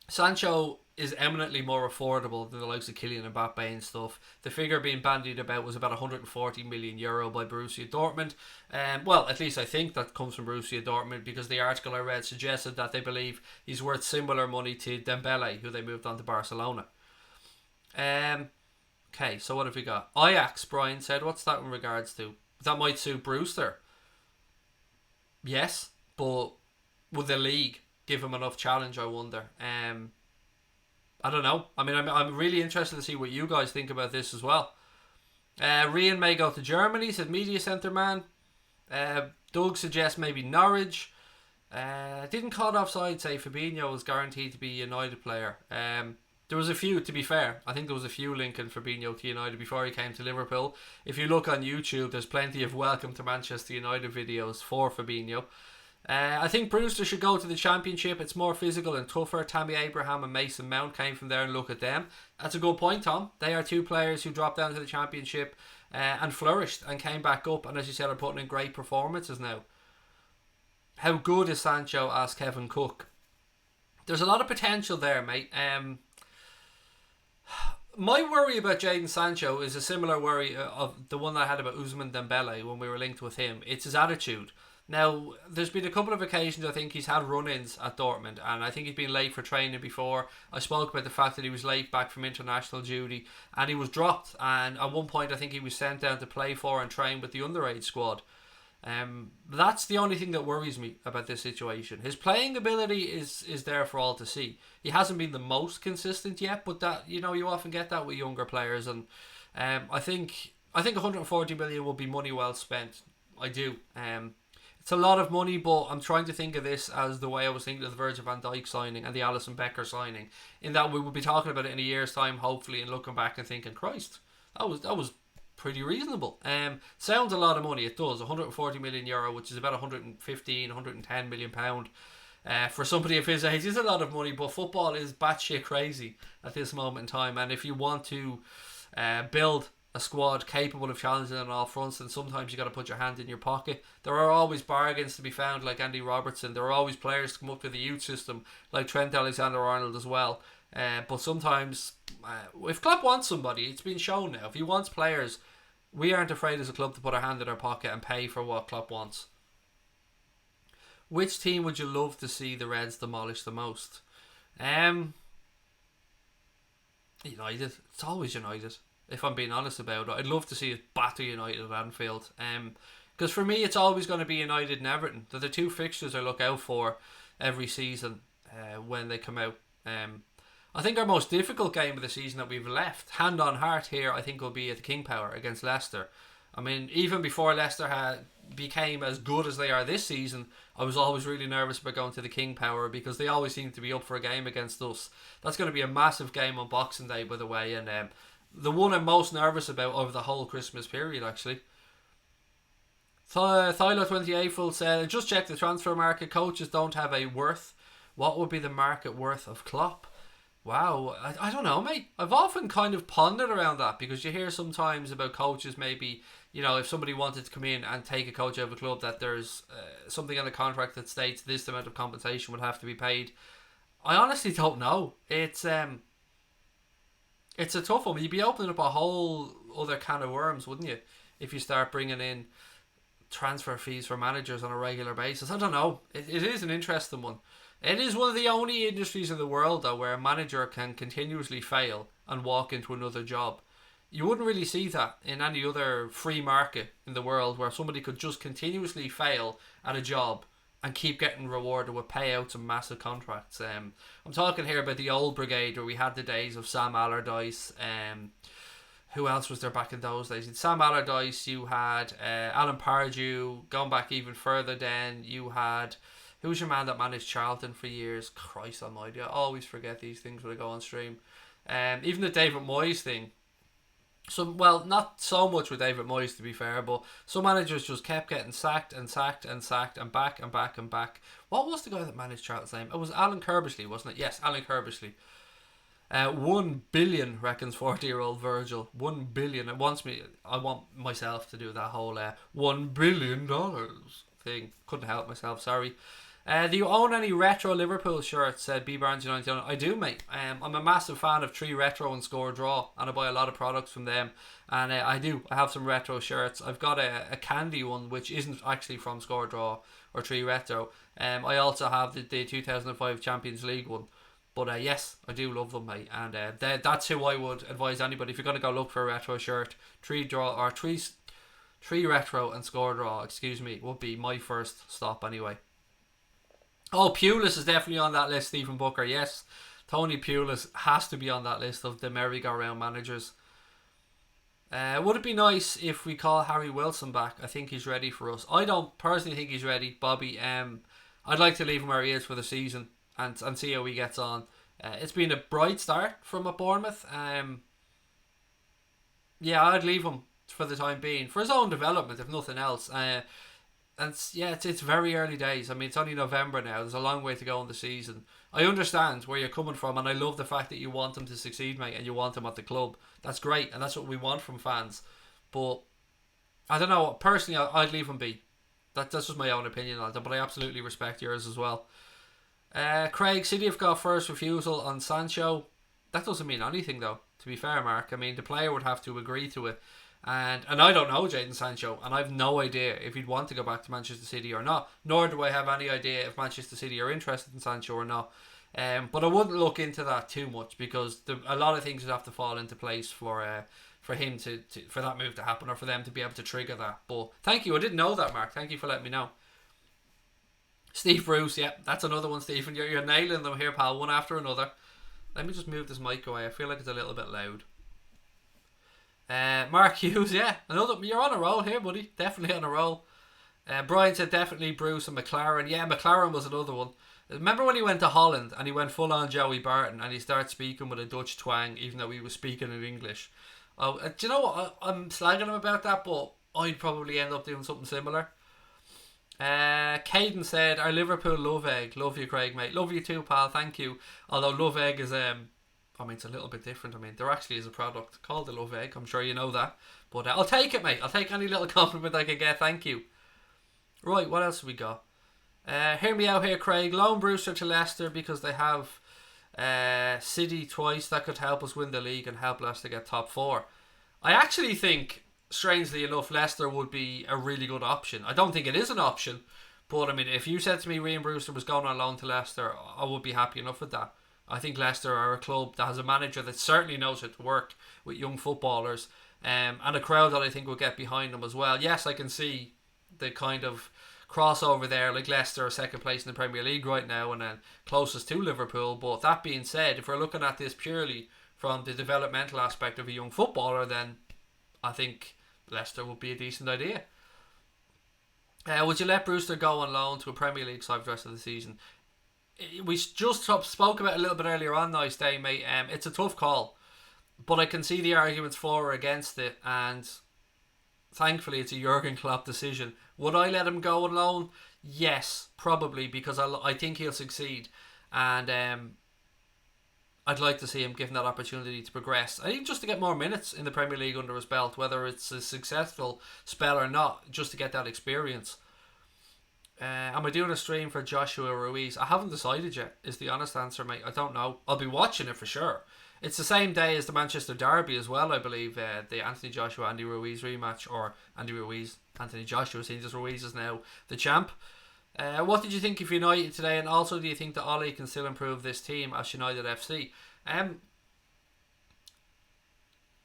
Sancho is eminently more affordable than the likes of Kylian Mbappe and stuff. The figure being bandied about was about €140 million by Borussia Dortmund. Well, at least I think that comes from Borussia Dortmund, because the article I read suggested that they believe he's worth similar money to Dembele, who they moved on to Barcelona. Okay, so what have we got? Ajax, Brian said. What's that in regards to? That might suit Brewster. Yes, but would the league give him enough challenge, I wonder? I don't know. I mean, I'm really interested to see what you guys think about this as well. Rian may go to Germany, said Media Centre Man. Doug suggests maybe Norwich. Didn't call offside say Fabinho was guaranteed to be a United player. There was a few, to be fair. I think there was a few linking Fabinho to United before he came to Liverpool. If you look on YouTube, there's plenty of welcome to Manchester United videos for Fabinho. I think Brewster should go to the Championship. It's more physical and tougher. Tammy Abraham and Mason Mount came from there, and look at them. That's a good point, Tom. They are two players who dropped down to the Championship and flourished and came back up, and as you said, are putting in great performances now. How good is Sancho? Asked Kevin Cook. There's a lot of potential there, mate. My worry about Jadon Sancho is a similar worry of the one I had about Ousmane Dembele when we were linked with him. It's his attitude. Now, there's been a couple of occasions I think he's had run-ins at Dortmund, and I think he's been late for training before. I spoke about the fact that he was late back from international duty, and he was dropped, and at one point I think he was sent down to play for and train with the underage squad. That's the only thing that worries me about this situation. His playing ability is there for all to see. He hasn't been the most consistent yet, but that, you often get that with younger players, and I think 140 million will be money well spent. I do. It's a lot of money, but I'm trying to think of this as the way I was thinking of the Virgil van Dijk signing and the Alisson Becker signing, in that we will be talking about it in a year's time, hopefully, and looking back and thinking, Christ, that was pretty reasonable. Sounds a lot of money. It does. 140 million euro, which is about 115, 110 million pound. For somebody of his age, is a lot of money, but football is batshit crazy at this moment in time, and if you want to build a squad capable of challenging on all fronts, and sometimes you got to put your hand in your pocket. There are always bargains to be found, like Andy Robertson. There are always players to come up to the youth system, like Trent Alexander-Arnold as well. But sometimes, if Klopp wants somebody, it's been shown now. If he wants players, we aren't afraid as a club to put our hand in our pocket and pay for what Klopp wants. Which team would you love to see the Reds demolish the most? United. It's always United. If I'm being honest about it, I'd love to see us batter United at Anfield. Because for me, it's always going to be United and Everton. They're the two fixtures I look out for every season when they come out. I think our most difficult game of the season that we've left, hand on heart here, I think will be at the King Power against Leicester. I mean, even before Leicester became as good as they are this season, I was always really nervous about going to the King Power because they always seem to be up for a game against us. That's going to be a massive game on Boxing Day, by the way, and the one I'm most nervous about over the whole Christmas period, actually. Thilo28 said, just check the transfer market. Coaches don't have a worth. What would be the market worth of Klopp? Wow, I don't know, mate. I've often kind of pondered around that, because you hear sometimes about coaches, maybe, if somebody wanted to come in and take a coach out of a club, that there's something in the contract that states this amount of compensation would have to be paid. I honestly don't know. It's a tough one. You'd be opening up a whole other can of worms, wouldn't you, if you start bringing in transfer fees for managers on a regular basis. I don't know. It is an interesting one. It is one of the only industries in the world, though, where a manager can continuously fail and walk into another job. You wouldn't really see that in any other free market in the world, where somebody could just continuously fail at a job and keep getting rewarded with payouts and massive contracts. I'm talking here about the old brigade, where we had the days of Sam Allardyce. Who else was there back in those days? In Sam Allardyce, you had Alan Pardew. Going back even further, then you had, who was your man that managed Charlton for years? Christ almighty, I always forget these things when I go on stream. Even the David Moyes thing. Not so much with David Moyes, to be fair, but some managers just kept getting sacked and sacked and sacked and back and back and back. What was the guy that managed Charlton's name? It was Alan Curbishley, wasn't it? Yes, Alan Curbishley. 1 billion, reckons 40-year-old Virgil. 1 billion. I want myself to do that whole $1 billion thing. Couldn't help myself, sorry. Do you own any retro Liverpool shirts? Said B Barnes United. I do, mate. I'm a massive fan of Tree Retro and Score Draw, and I buy a lot of products from them. And I have some retro shirts. I've got a candy one, which isn't actually from Score Draw or Tree Retro. I also have the 2005 Champions League one. But yes, I do love them, mate. And that's who I would advise anybody. If you're going to go look for a retro shirt, Tree Retro and Score Draw, would be my first stop anyway. Oh, Pulis is definitely on that list, Stephen Booker. Yes, Tony Pulis has to be on that list of the merry-go-round managers. Would it be nice if we call Harry Wilson back? I think he's ready for us. I don't personally think he's ready, Bobby. I'd like to leave him where he is for the season and see how he gets on. It's been a bright start from at Bournemouth. Yeah, I'd leave him for the time being for his own development, if nothing else. It's very early days. I mean, it's only November now. There's a long way to go in the season. I understand where you're coming from, and I love the fact that you want him to succeed, mate, and you want him at the club. That's great, and that's what we want from fans. But I don't know. Personally, I'd leave him be. That's just my own opinion on it, but I absolutely respect yours as well. Craig, City have got first refusal on Sancho. That doesn't mean anything, though, to be fair, Mark. I mean, the player would have to agree to it. And I don't know Jadon Sancho, and I have no idea if he'd want to go back to Manchester City or not. Nor do I have any idea if Manchester City are interested in Sancho or not. But I wouldn't look into that too much because a lot of things would have to fall into place for him for that move to happen or for them to be able to trigger that. But thank you, I didn't know that, Mark. Thank you for letting me know. Steve Bruce, yeah, that's another one, Stephen. You're nailing them here, pal, one after another. Let me just move this mic away. I feel like it's a little bit loud. Mark Hughes, yeah, you're on a roll here, buddy. Definitely on a roll. Brian said definitely Bruce and McLaren. Yeah, McLaren was another one. Remember when he went to Holland and he went full on Joey Barton and he started speaking with a Dutch twang even though he was speaking in English? Oh, do you know what? I'm slagging him about that, but I'd probably end up doing something similar. Caden said, our Liverpool love egg. Love you, Craig, mate. Love you too, pal. Thank you. Although love egg is it's a little bit different. I mean, there actually is a product called the Love Egg. I'm sure you know that. But I'll take it, mate. I'll take any little compliment I can get. Thank you. Right, what else have we got? Hear me out here, Craig. Loan Brewster to Leicester because they have City twice. That could help us win the league and help Leicester get top four. I actually think, strangely enough, Leicester would be a really good option. I don't think it is an option. But, I mean, if you said to me Ryan Brewster was going on loan to Leicester, I would be happy enough with that. I think Leicester are a club that has a manager that certainly knows how to work with young footballers and a crowd that I think will get behind them as well. Yes, I can see the kind of crossover there, like Leicester are second place in the Premier League right now and then closest to Liverpool. But that being said, if we're looking at this purely from the developmental aspect of a young footballer, then I think Leicester would be a decent idea. Would you let Brewster go on loan to a Premier League side for the rest of the season? We just spoke about it a little bit earlier on, nice day, mate. It's a tough call, but I can see the arguments for or against it, and thankfully it's a Jurgen Klopp decision. Would I let him go on loan? Yes, probably, because I think he'll succeed, and I'd like to see him given that opportunity to progress. I think just to get more minutes in the Premier League under his belt, whether it's a successful spell or not, just to get that experience. Am I doing a stream for Joshua Ruiz? I haven't decided yet, is the honest answer, mate. I don't know. I'll be watching it for sure. It's the same day as the Manchester Derby as well, I believe. The Anthony Joshua Andy Ruiz rematch, or Andy Ruiz Anthony Joshua, seeing as Ruiz is now the champ. What did you think of United today, and also do you think that Ollie can still improve this team as United FC?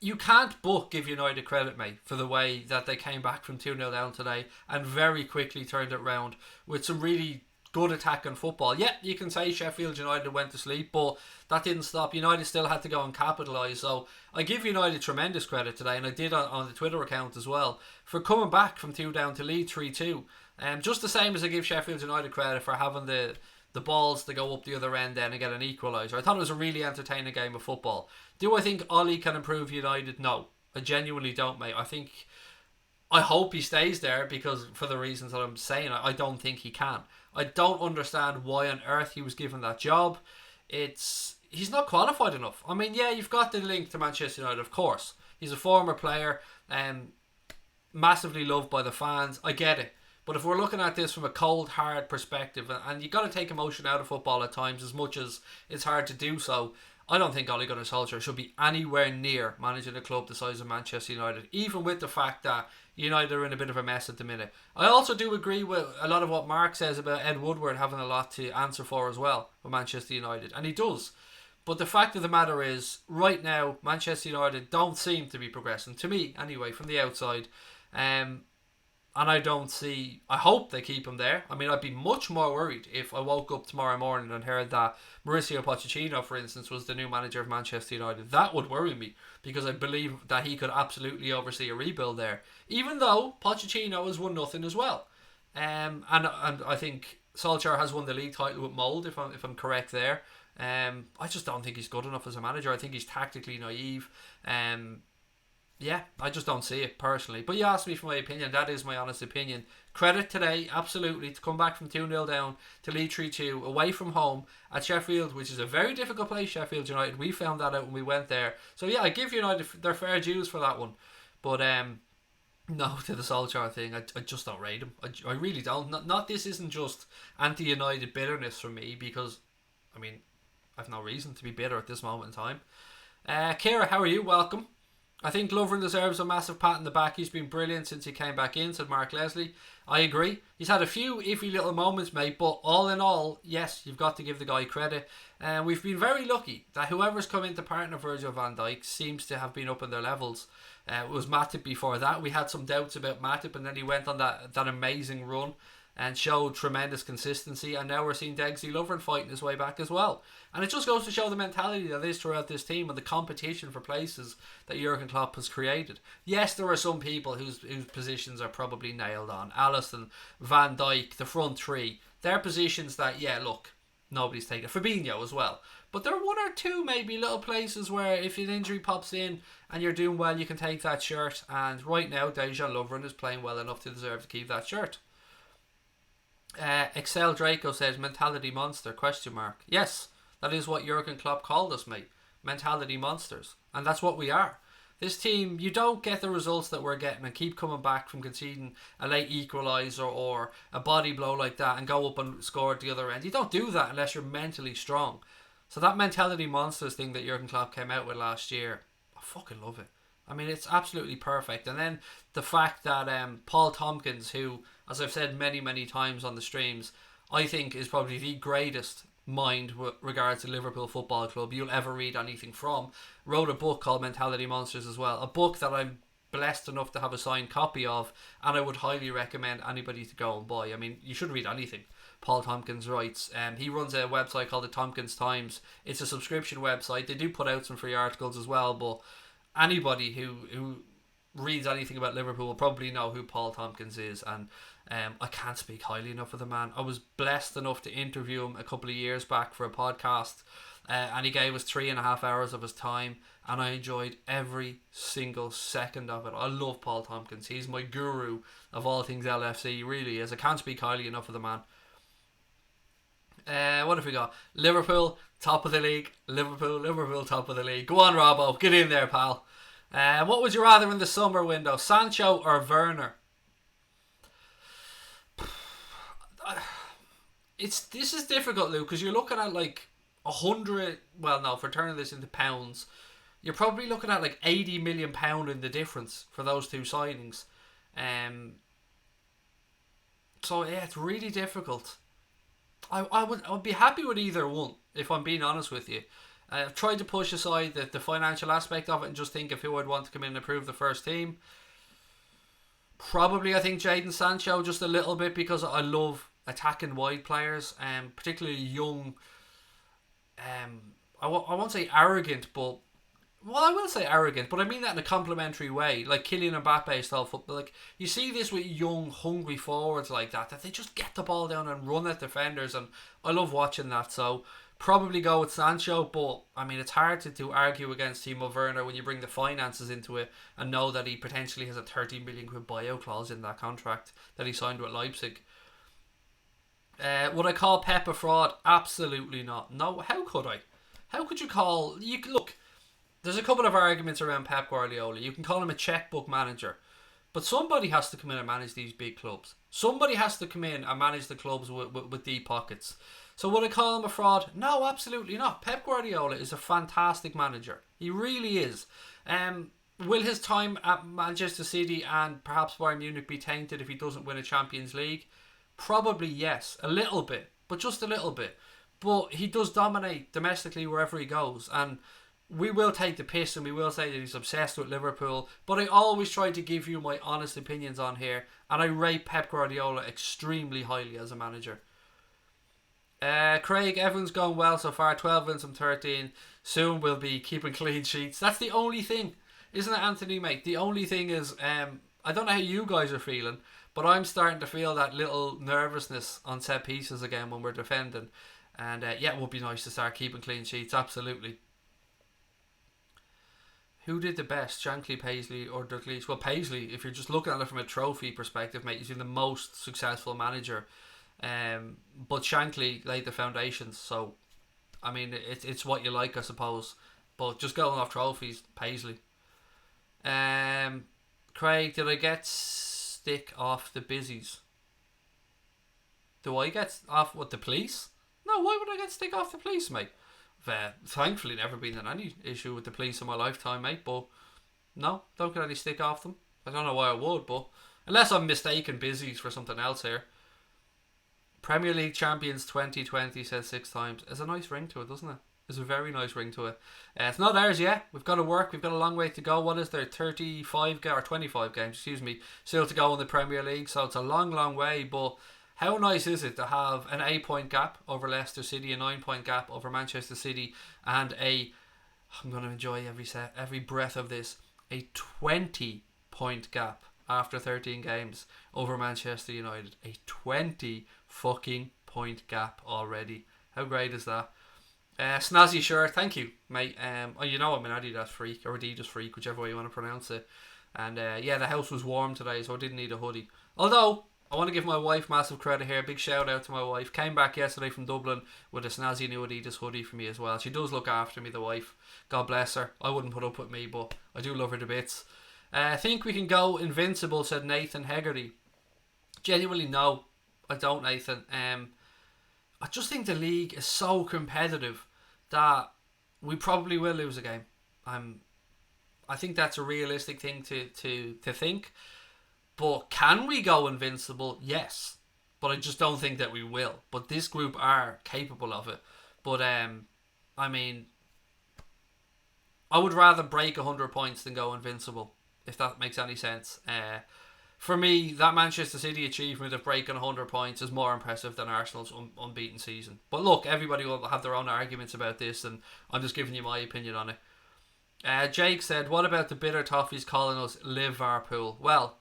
You can't but give United credit, mate, for the way that they came back from 2-0 down today and very quickly turned it round with some really good attacking football. Yeah, you can say Sheffield United went to sleep, but that didn't stop. United still had to go and capitalise. So I give United tremendous credit today, and I did on the Twitter account as well, for coming back from 2 down to lead 3-2. Just the same as I give Sheffield United credit for having the balls to go up the other end then and get an equaliser. I thought it was a really entertaining game of football. Do I think Ollie can improve United? No. I genuinely don't, mate. I hope he stays there because for the reasons that I'm saying, I don't think he can. I don't understand why on earth he was given that job. He's not qualified enough. I mean, yeah, you've got the link to Manchester United, of course. He's a former player, massively loved by the fans. I get it. But if we're looking at this from a cold, hard perspective, and you've got to take emotion out of football at times as much as it's hard to do so, I don't think Ole Gunnar Solskjær should be anywhere near managing a club the size of Manchester United, even with the fact that United are in a bit of a mess at the minute. I also do agree with a lot of what Mark says about Ed Woodward having a lot to answer for as well with Manchester United, and he does. But the fact of the matter is, right now, Manchester United don't seem to be progressing, to me anyway, from the outside. And I hope they keep him there. I mean, I'd be much more worried if I woke up tomorrow morning and heard that Mauricio Pochettino, for instance, was the new manager of Manchester United. That would worry me, because I believe that he could absolutely oversee a rebuild there. Even though Pochettino has won nothing as well. And I think Solskjær has won the league title with Mould, if I'm correct there. I just don't think he's good enough as a manager. I think he's tactically naive. Yeah, I just don't see it personally. But you asked me for my opinion. That is my honest opinion. Credit today, absolutely, to come back from 2-0 down to lead 3-2 away from home at Sheffield, which is a very difficult place, Sheffield United. We found that out when we went there. So yeah, I give United their fair dues for that one. But no, to the Solskjær thing, I just don't rate him. I really don't. Not this isn't just anti-United bitterness from me, because, I mean, I've no reason to be bitter at this moment in time. Kira, how are you? Welcome. I think Lovren deserves a massive pat in the back. He's been brilliant since he came back in, said Mark Leslie. I agree. He's had a few iffy little moments, mate, but all in all, yes, you've got to give the guy credit. And we've been very lucky that whoever's come in to partner Virgil van Dijk seems to have been up in their levels. It was Matip before that. We had some doubts about Matip, and then he went on that amazing run and showed tremendous consistency, and now we're seeing Degsy Lovren fighting his way back as well. And it just goes to show the mentality that is throughout this team and the competition for places that Jurgen Klopp has created. Yes, there are some people whose positions are probably nailed on. Alisson, Van Dijk, the front three. They're positions that, yeah, look, nobody's taken. Fabinho as well. But there are one or two maybe little places where if an injury pops in and you're doing well, you can take that shirt. And right now, Dejan Lovren is playing well enough to deserve to keep that shirt. Excel Draco says mentality monster ? Yes, that is what Jurgen Klopp called us, mate. Mentality monsters, and that's what we are. This team, you don't get the results that we're getting and keep coming back from conceding a late equaliser or a body blow like that and go up and score at the other end. You don't do that unless you're mentally strong. So that mentality monsters thing that Jurgen Klopp came out with last year, I fucking love it. I mean, it's absolutely perfect. And then the fact that Paul Tompkins, who, as I've said many, many times on the streams, I think is probably the greatest mind with regards to Liverpool Football Club you'll ever read anything from, wrote a book called Mentality Monsters as well. A book that I'm blessed enough to have a signed copy of, and I would highly recommend anybody to go and buy. I mean, you should read anything Paul Tompkins writes. He runs a website called the Tompkins Times. It's a subscription website. They do put out some free articles as well, but anybody who reads anything about Liverpool will probably know who Paul Tompkins is, and I can't speak highly enough of the man. I was blessed enough to interview him a couple of years back for a podcast, and he gave us 3.5 hours of his time, and I enjoyed every single second of it. I love Paul Tompkins. He's my guru of all things LFC, he really is. I can't speak highly enough of the man. What have we got? Liverpool, top of the league. Liverpool, top of the league. Go on, Robbo. Get in there, pal. What would you rather in the summer window? Sancho or Werner? This is difficult, Luke, because you're looking at like 100. Well, no, for turning this into pounds, you're probably looking at like £80 million in the difference for those two signings. So yeah, it's really difficult. I would be happy with either one, if I'm being honest with you. I've tried to push aside the financial aspect of it and just think of who I'd want to come in and improve the first team. Probably, I think Jadon Sancho just a little bit, because I love attacking wide players, particularly young. I won't say arrogant, but I will say arrogant, but I mean that in a complimentary way, like Kylian Mbappe style football. Like, you see this with young, hungry forwards like that they just get the ball down and run at defenders, and I love watching that. So probably go with Sancho, but I mean, it's hard to argue against Timo Werner when you bring the finances into it and know that he potentially has a 30 million quid buyout clause in that contract that he signed with Leipzig. Would I call Pep a fraud? Absolutely not. No, how could I? How could you call... Look, there's a couple of arguments around Pep Guardiola. You can call him a checkbook manager, but somebody has to come in and manage these big clubs. Somebody has to come in and manage the clubs with deep pockets. So would I call him a fraud? No, absolutely not. Pep Guardiola is a fantastic manager. He really is. Will his time at Manchester City and perhaps Bayern Munich be tainted if he doesn't win a Champions League? Probably yes, a little bit, but just a little bit. But he does dominate domestically wherever he goes, and we will take the piss and we will say that he's obsessed with Liverpool, but I always try to give you my honest opinions on here, and I rate Pep Guardiola extremely highly as a manager. Craig, everyone's going well so far, 12 wins from 13. Soon we'll be keeping clean sheets. That's the only thing, isn't it, Anthony, mate? The only thing is, I don't know how you guys are feeling, but I'm starting to feel that little nervousness on set pieces again when we're defending. And yeah, it would be nice to start keeping clean sheets, absolutely. Who did the best, Shankly, Paisley or Dalglish? Well, Paisley, if you're just looking at it from a trophy perspective, mate, he's been the most successful manager. But Shankly laid the foundations, so I mean it's what you like, I suppose. But just going off trophies, Paisley. Craig, did I get stick off the busies? Do I get off with the police? No, why would I get stick off the police, mate? I've thankfully never been in any issue with the police in my lifetime, mate, but no, don't get any stick off them. I don't know why I would, but unless I'm mistaken busies for something else here. Premier League champions 2020 said 6 times. There's a nice ring to it, doesn't it? There's a very nice ring to it. It's not ours yet. We've got to work. We've got a long way to go. What is there? 35 or 25 games, still to go in the Premier League. So it's a long, long way. But how nice is it to have an 8-point gap over Leicester City, a 9-point gap over Manchester City, and I'm going to enjoy every breath of this, a 20-point gap after 13 games over Manchester United. A 20 fucking point gap already. How great is that? Snazzy shirt, thank you, mate. You know I'm an Adidas freak, or Adidas freak, whichever way you want to pronounce it. And yeah, the house was warm today, so I didn't need a hoodie. Although I want to give my wife massive credit here. Big shout out to my wife. Came back yesterday from Dublin with a snazzy new Adidas hoodie for me as well. She does look after me, the wife. God bless her. I wouldn't put up with me, but I do love her to bits. I think we can go Invincible, said Nathan Hegarty. Genuinely, no, I don't, Nathan. I just think the league is so competitive that we probably will lose a game. I think that's a realistic thing to think. But can we go Invincible? Yes. But I just don't think that we will. But this group are capable of it. But I mean, I would rather break 100 points than go Invincible, if that makes any sense. For me, that Manchester City achievement of breaking 100 points is more impressive than Arsenal's unbeaten season. But look, everybody will have their own arguments about this, and I'm just giving you my opinion on it. Jake said, what about the bitter toffees calling us Liverpool? Well,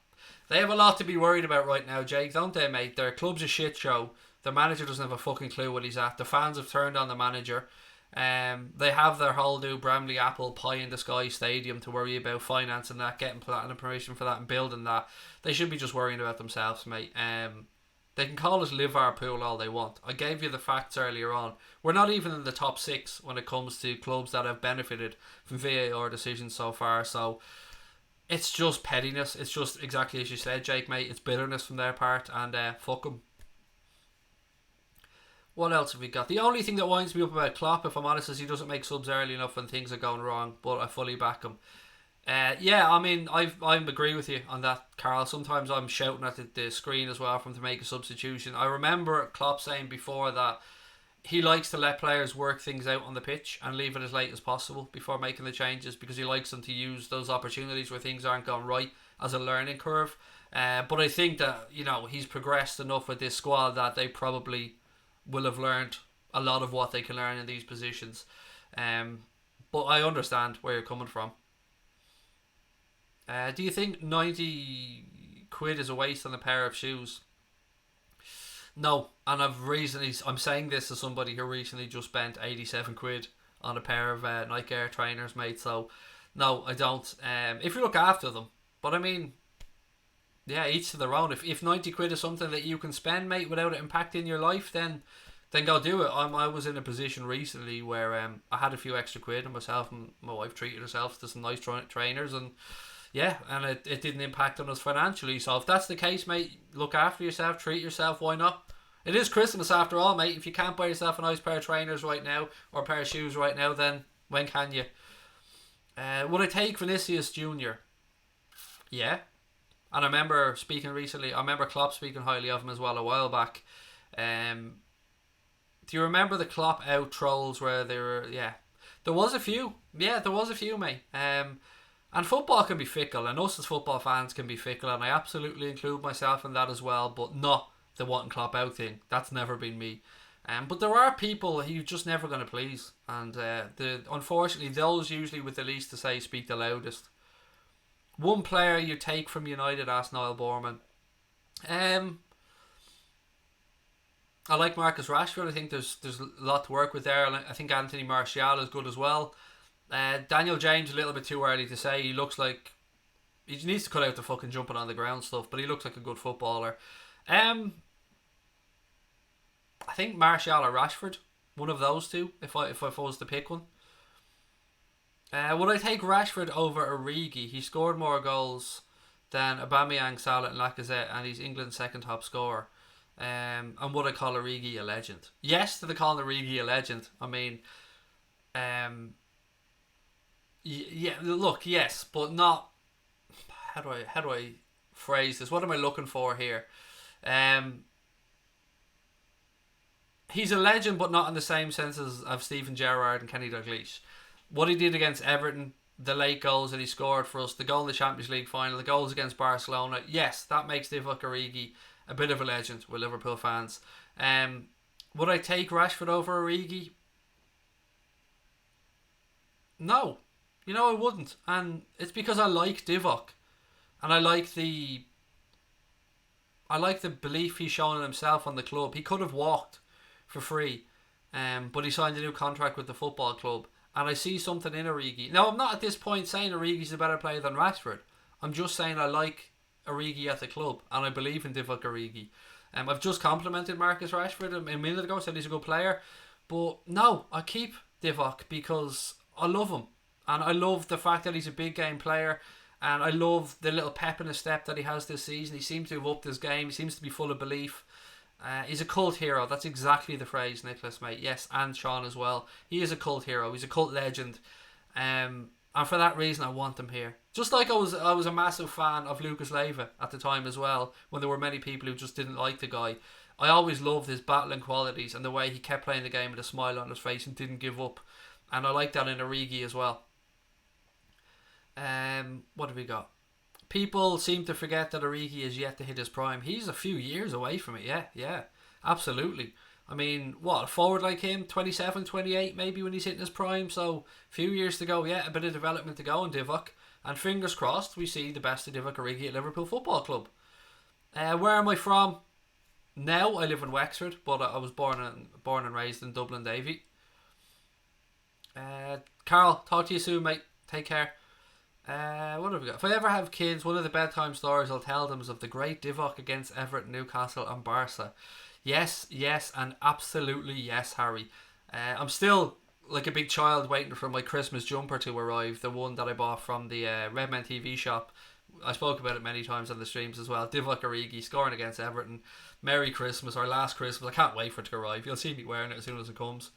they have a lot to be worried about right now, Jake, don't they, mate? Their club's a shit show. The manager doesn't have a fucking clue what he's at. The fans have turned on the manager. They have their whole new Bramley Apple pie in the sky stadium to worry about financing that, getting platinum permission for that and building that. They should be just worrying about themselves, mate. They can call us Liverpool all they want. I gave you the facts earlier on. We're not even in the top 6 when it comes to clubs that have benefited from VAR decisions so far. So it's just pettiness. It's just exactly as you said, Jake, mate. It's bitterness from their part, and fuck them. What else have we got? The only thing that winds me up about Klopp, if I'm honest, is he doesn't make subs early enough when things are going wrong, but I fully back him. Yeah, I mean, I agree with you on that, Carl. Sometimes I'm shouting at the screen as well for him to make a substitution. I remember Klopp saying before that he likes to let players work things out on the pitch and leave it as late as possible before making the changes, because he likes them to use those opportunities where things aren't going right as a learning curve. But I think that, you know, he's progressed enough with this squad that they probably will have learned a lot of what they can learn in these positions. But I understand where you're coming from. Do you think 90 quid is a waste on a pair of shoes? No, and I'm saying this as somebody who recently just spent 87 quid on a pair of Nike Air trainers, mate. So no, I don't. If you look after them, but I mean, yeah, each to their own. If 90 quid is something that you can spend, mate, without it impacting your life, then go do it. I was in a position recently where I had a few extra quid, and myself and my wife treated ourselves to some nice trainers, and yeah, and it didn't impact on us financially. So if that's the case, mate, look after yourself, treat yourself, why not? It is Christmas after all, mate. If you can't buy yourself a nice pair of trainers right now, or a pair of shoes right now, then when can you? Would I take Vinicius Jr.? Yeah. And I remember Klopp speaking highly of him as well a while back. Do you remember the Klopp out trolls where they were, There was a few. Yeah, there was a few, mate. And football can be fickle, and us as football fans can be fickle, and I absolutely include myself in that as well, but not the wanting Klopp out thing. That's never been me. But there are people who you're just never going to please, and unfortunately, those usually with the least to say speak the loudest. One player you take from United, asked Niall Borman. I like Marcus Rashford. I think there's a lot to work with there, and I think Anthony Martial is good as well. Daniel James, a little bit too early to say. He looks like he needs to cut out the fucking jumping on the ground stuff, but he looks like a good footballer. I think Martial or Rashford, one of those two, if I was to pick one. Would I take Rashford over Origi? He scored more goals than Aubameyang, Salah and Lacazette, and he's England's second top scorer. And would I call Origi a legend? Yes, to the calling Origi a legend. I mean, yeah, look, yes, but not. How do I phrase this? What am I looking for here? He's a legend, but not in the same sense as of Steven Gerrard and Kenny Dalglish. What he did against Everton, the late goals that he scored for us, the goal in the Champions League final, the goals against Barcelona, yes, that makes Divock Origi a bit of a legend with Liverpool fans. Would I take Rashford over Origi? No. You know I wouldn't. And it's because I like Divock. And I like the belief he's shown in himself on the club. He could have walked for free. But he signed a new contract with the football club. And I see something in Origi. Now, I'm not at this point saying Origi's a better player than Rashford. I'm just saying I like Origi at the club, and I believe in Divock Origi. I've just complimented Marcus Rashford a minute ago, said he's a good player. But no, I keep Divock because I love him. And I love the fact that he's a big game player. And I love the little pep in his step that he has this season. He seems to have upped his game. He seems to be full of belief. He's a cult hero. That's exactly the phrase, Nicholas, mate. Yes, and Sean as well. He is a cult hero. He's a cult legend. And for that reason, I want him here. Just like I was a massive fan of Lucas Leiva at the time as well, when there were many people who just didn't like the guy. I always loved his battling qualities and the way he kept playing the game with a smile on his face and didn't give up. And I like that in Origi as well. What have we got? People seem to forget that Origi is yet to hit his prime. He's a few years away from it, yeah, absolutely. I mean, what, a forward like him, 27, 28 maybe when he's hitting his prime, so a few years to go, yeah, a bit of development to go in Divock. And fingers crossed, we see the best of Divock Origi at Liverpool Football Club. Where am I from? Now I live in Wexford, but I was born and raised in Dublin, Davy. Carl, talk to you soon, mate. Take care. What have we got? If I ever have kids, one of the bedtime stories I'll tell them is of the great Divock against Everton, Newcastle and Barca. Yes, and absolutely yes, Harry. I'm still like a big child waiting for my Christmas jumper to arrive, the one that I bought from the Redmen TV shop. I spoke about it many times on the streams as well. Divock Origi scoring against Everton. Merry Christmas, or last Christmas. I can't wait for it to arrive. You'll see me wearing it as soon as it comes.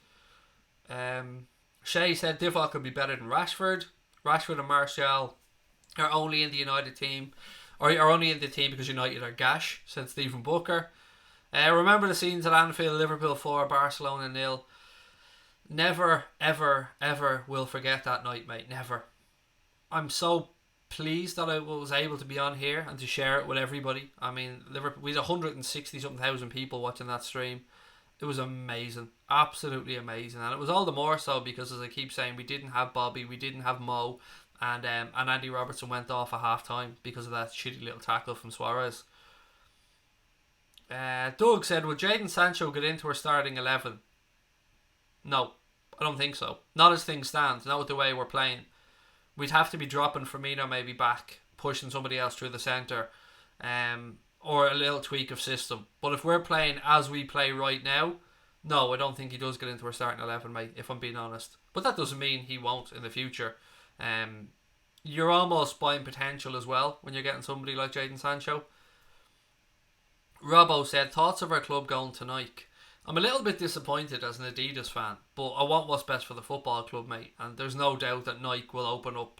Shay said Divock would be better than Rashford. Rashford and Martial are only in the United team, or are only in the team because United are gash, said Stephen Booker. Remember the scenes at Anfield, Liverpool 4, Barcelona 0. Never, ever, ever will forget that night, mate. Never. I'm so pleased that I was able to be on here and to share it with everybody. I mean, Liverpool, we had 160-something thousand people watching that stream. It was amazing. Absolutely amazing. And it was all the more so because, as I keep saying, we didn't have Bobby, we didn't have Mo, and Andy Robertson went off at half-time because of that shitty little tackle from Suarez. Doug said, would Jadon Sancho get into our starting 11? No, I don't think so. Not as things stand, not with the way we're playing. We'd have to be dropping Firmino maybe back, pushing somebody else through the centre, or a little tweak of system. But if we're playing as we play right now, no, I don't think he does get into our starting 11, mate, if I'm being honest. But that doesn't mean he won't in the future. You're almost buying potential as well when you're getting somebody like Jadon Sancho. Robbo said, thoughts of our club going to Nike? I'm a little bit disappointed as an Adidas fan, but I want what's best for the football club, mate. And there's no doubt that Nike will open up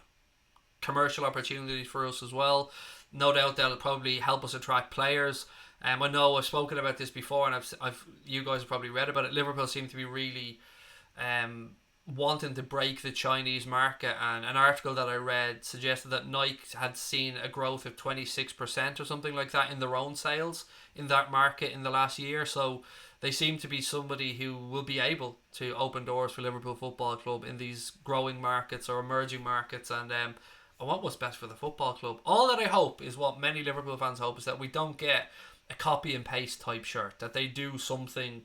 commercial opportunities for us as well. No doubt they'll probably help us attract players. I know I've spoken about this before, and I've you guys have probably read about it. Liverpool seem to be really wanting to break the Chinese market, and an article that I read suggested that Nike had seen a growth of 26% or something like that in their own sales in that market in the last year. So they seem to be somebody who will be able to open doors for Liverpool Football Club in these growing markets or emerging markets. And I want what's best for the football club. All that I hope is what many Liverpool fans hope, is that we don't get a copy and paste type shirt, that they do something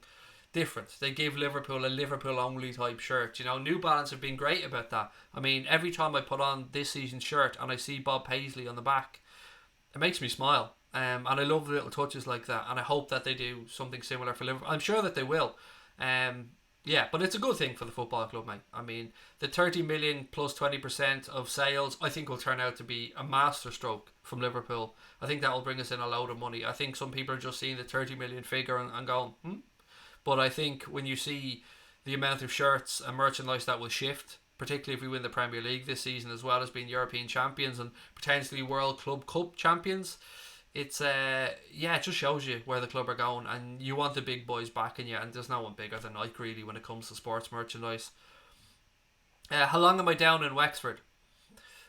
different. They give Liverpool a Liverpool only type shirt. You know, New Balance have been great about that. I mean, every time I put on this season's shirt and I see Bob Paisley on the back, it makes me smile. And I love the little touches like that. And I hope that they do something similar for Liverpool. I'm sure that they will. Yeah, but it's a good thing for the football club, mate. I mean, the 30 million plus 20% of sales, I think will turn out to be a masterstroke from Liverpool. I think that will bring us in a load of money. I think some people are just seeing the 30 million figure and going, But I think when you see the amount of shirts and merchandise that will shift, particularly if we win the Premier League this season, as well as being European champions and potentially World Club Cup champions, it's it just shows you where the club are going, and you want the big boys backing you, and there's no one bigger than Nike really when it comes to sports merchandise. How long am I down in Wexford?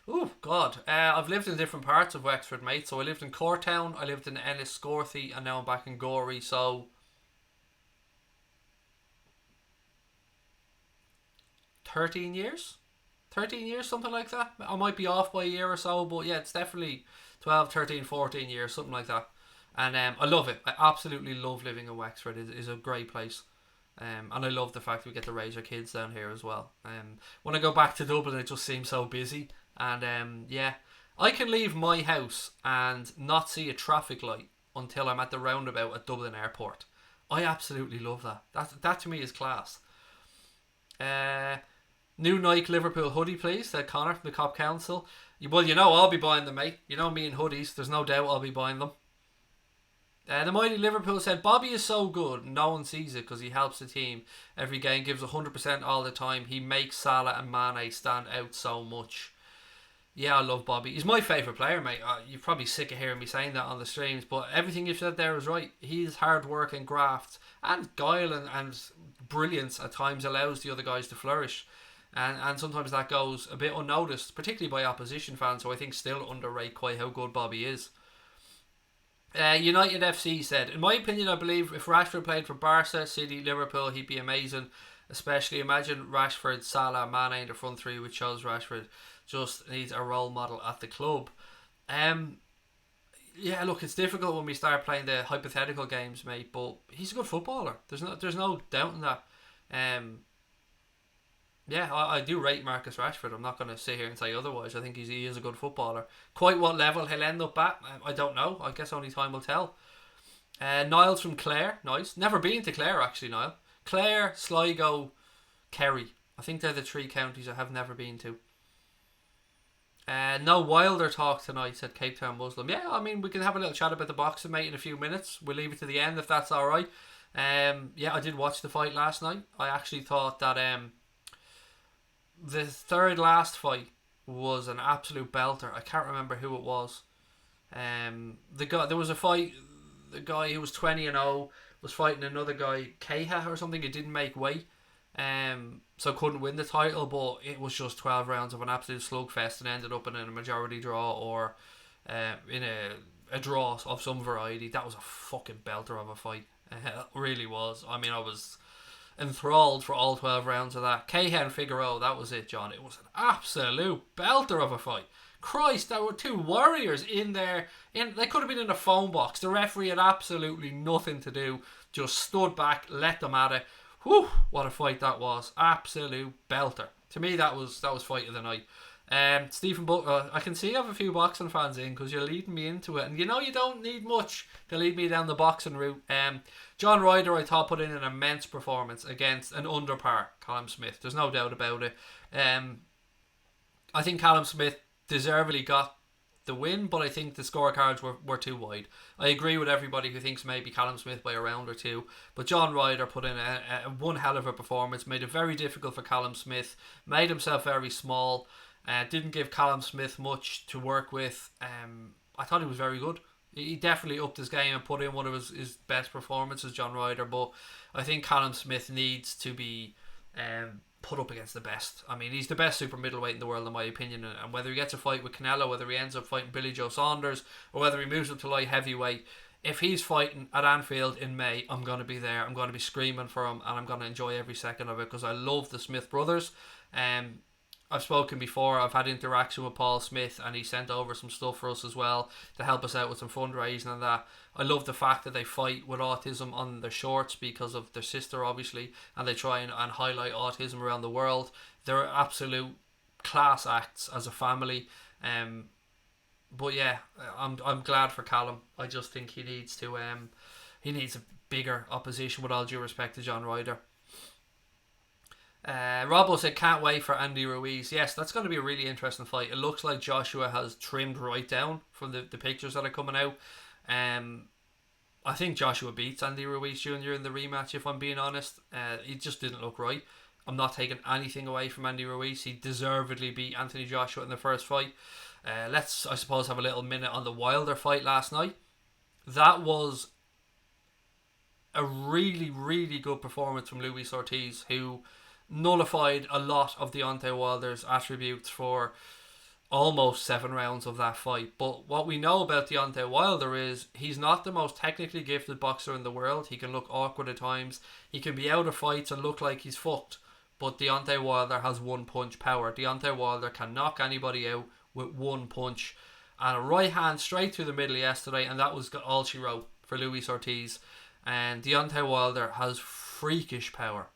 Oh God, I've lived in different parts of Wexford, mate. So I lived in Courtown, I lived in Enniscorthy, and now I'm back in Gorey. So 13 years, 13 years, something like that. I might be off by a year or so, but yeah, it's definitely 12, 13, 14 years, something like that. And I love it. I absolutely love living in Wexford. It is a great place. And I love the fact we get to raise our kids down here as well. When I go back to Dublin, it just seems so busy. And I can leave my house and not see a traffic light until I'm at the roundabout at Dublin Airport. I absolutely love that. That to me is class. New Nike Liverpool hoodie, please, said Connor from the Cop Council. Well, you know I'll be buying them, mate. You know me and hoodies. There's no doubt I'll be buying them. The mighty Liverpool said, Bobby is so good. No one sees it because he helps the team every game, gives 100% all the time. He makes Salah and Mane stand out so much. Yeah, I love Bobby. He's my favourite player, mate. You're probably sick of hearing me saying that on the streams, but everything you've said there is right. His hard work and graft and guile and brilliance at times allows the other guys to flourish. And sometimes that goes a bit unnoticed, particularly by opposition fans, who I think still underrate quite how good Bobby is. United FC said, in my opinion, I believe if Rashford played for Barca, City, Liverpool, he'd be amazing. Especially imagine Rashford, Salah, Mane in the front three, which shows Rashford just needs a role model at the club. Look, it's difficult when we start playing the hypothetical games, mate, but he's a good footballer. There's no doubt in that. I do rate Marcus Rashford. I'm not going to sit here and say otherwise. I think he is a good footballer. Quite what level he'll end up at, I don't know. I guess only time will tell. Niles from Clare. Nice. Never been to Clare, actually, Niall. Clare, Sligo, Kerry. I think they're the three counties I have never been to. No Wilder talk tonight, said Cape Town Muslim. Yeah, I mean, we can have a little chat about the boxing, mate, in a few minutes. We'll leave it to the end if that's alright. I did watch the fight last night. I actually thought that the third last fight was an absolute belter. I can't remember who it was. There was a fight. The guy who was 20-0 was fighting another guy, Keha or something. It didn't make weight, so couldn't win the title. But it was just 12 rounds of an absolute slugfest and ended up in a majority draw or in a draw of some variety. That was a fucking belter of a fight. It really was. I mean, I was enthralled for all 12 rounds of that. Keha and Figueroa, that was it, John. It was an absolute belter of a fight. Christ, there were two warriors in there. They could have been in a phone box. The referee had absolutely nothing to do. Just stood back, let them at it. Whew, what a fight that was. Absolute belter. To me, that was fight of the night. Stephen I can see you have a few boxing fans in because you're leading me into it. And you know you don't need much to lead me down the boxing route. John Ryder, I thought, put in an immense performance against an underpar Callum Smith. There's no doubt about it. I think Callum Smith deservedly got the win, but I think the scorecards were too wide. I agree with everybody who thinks maybe Callum Smith by a round or two, but John Ryder put in a one hell of a performance, made it very difficult for Callum Smith, made himself very small, didn't give Callum Smith much to work with. I thought he was very good. He definitely upped his game and put in one of his best performances, John Ryder, but I think Callum Smith needs to be put up against the best. I mean, he's the best super middleweight in the world, in my opinion. And whether he gets a fight with Canelo, whether he ends up fighting Billy Joe Saunders, or whether he moves up to light heavyweight, if he's fighting at Anfield in May, I'm going to be there. I'm going to be screaming for him, and I'm going to enjoy every second of it because I love the Smith brothers. I've spoken before, I've had interaction with Paul Smith, and he sent over some stuff for us as well to help us out with some fundraising and that. I love the fact that they fight with autism on their shorts because of their sister, obviously, and they try and highlight autism around the world. They're absolute class acts as a family. But yeah, I'm glad for Callum. I just think he needs a bigger opposition, with all due respect to John Ryder. Robbo said can't wait for Andy Ruiz. Yes, that's going to be a really interesting fight. It looks like Joshua has trimmed right down from the pictures that are coming out. I think Joshua beats Andy Ruiz Jr. in the rematch, if I'm being honest. He just didn't look right. I'm not taking anything away from Andy Ruiz. He deservedly beat Anthony Joshua in the first fight. Let's, I suppose, have a little minute on the Wilder fight last night. That was a really, really good performance from Luis Ortiz, who nullified a lot of Deontay Wilder's attributes for almost 7 rounds of that fight. But what we know about Deontay Wilder is he's not the most technically gifted boxer in the world. He can look awkward at times. He can be out of fights and look like he's fucked. But Deontay Wilder has one punch power. Deontay Wilder can knock anybody out with one punch. And a right hand straight through the middle yesterday, and that was all she wrote for Luis Ortiz. And Deontay Wilder has freakish power.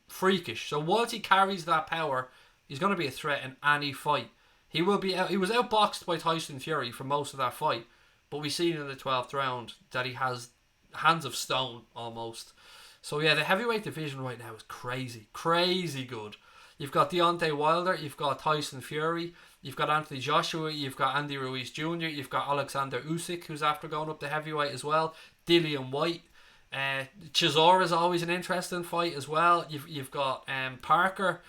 Freakish. So once he carries that power, he's going to be a threat in any fight. He was outboxed by Tyson Fury for most of that fight, but we seen in the 12th round that he has hands of stone almost. So yeah, the heavyweight division right now is crazy good. You've got Deontay Wilder, you've got Tyson Fury, you've got Anthony Joshua, you've got Andy Ruiz Jr., you've got Alexander Usyk, who's after going up to heavyweight as well, Dillian White. Chisora is always an interesting fight as well. You've got Parker.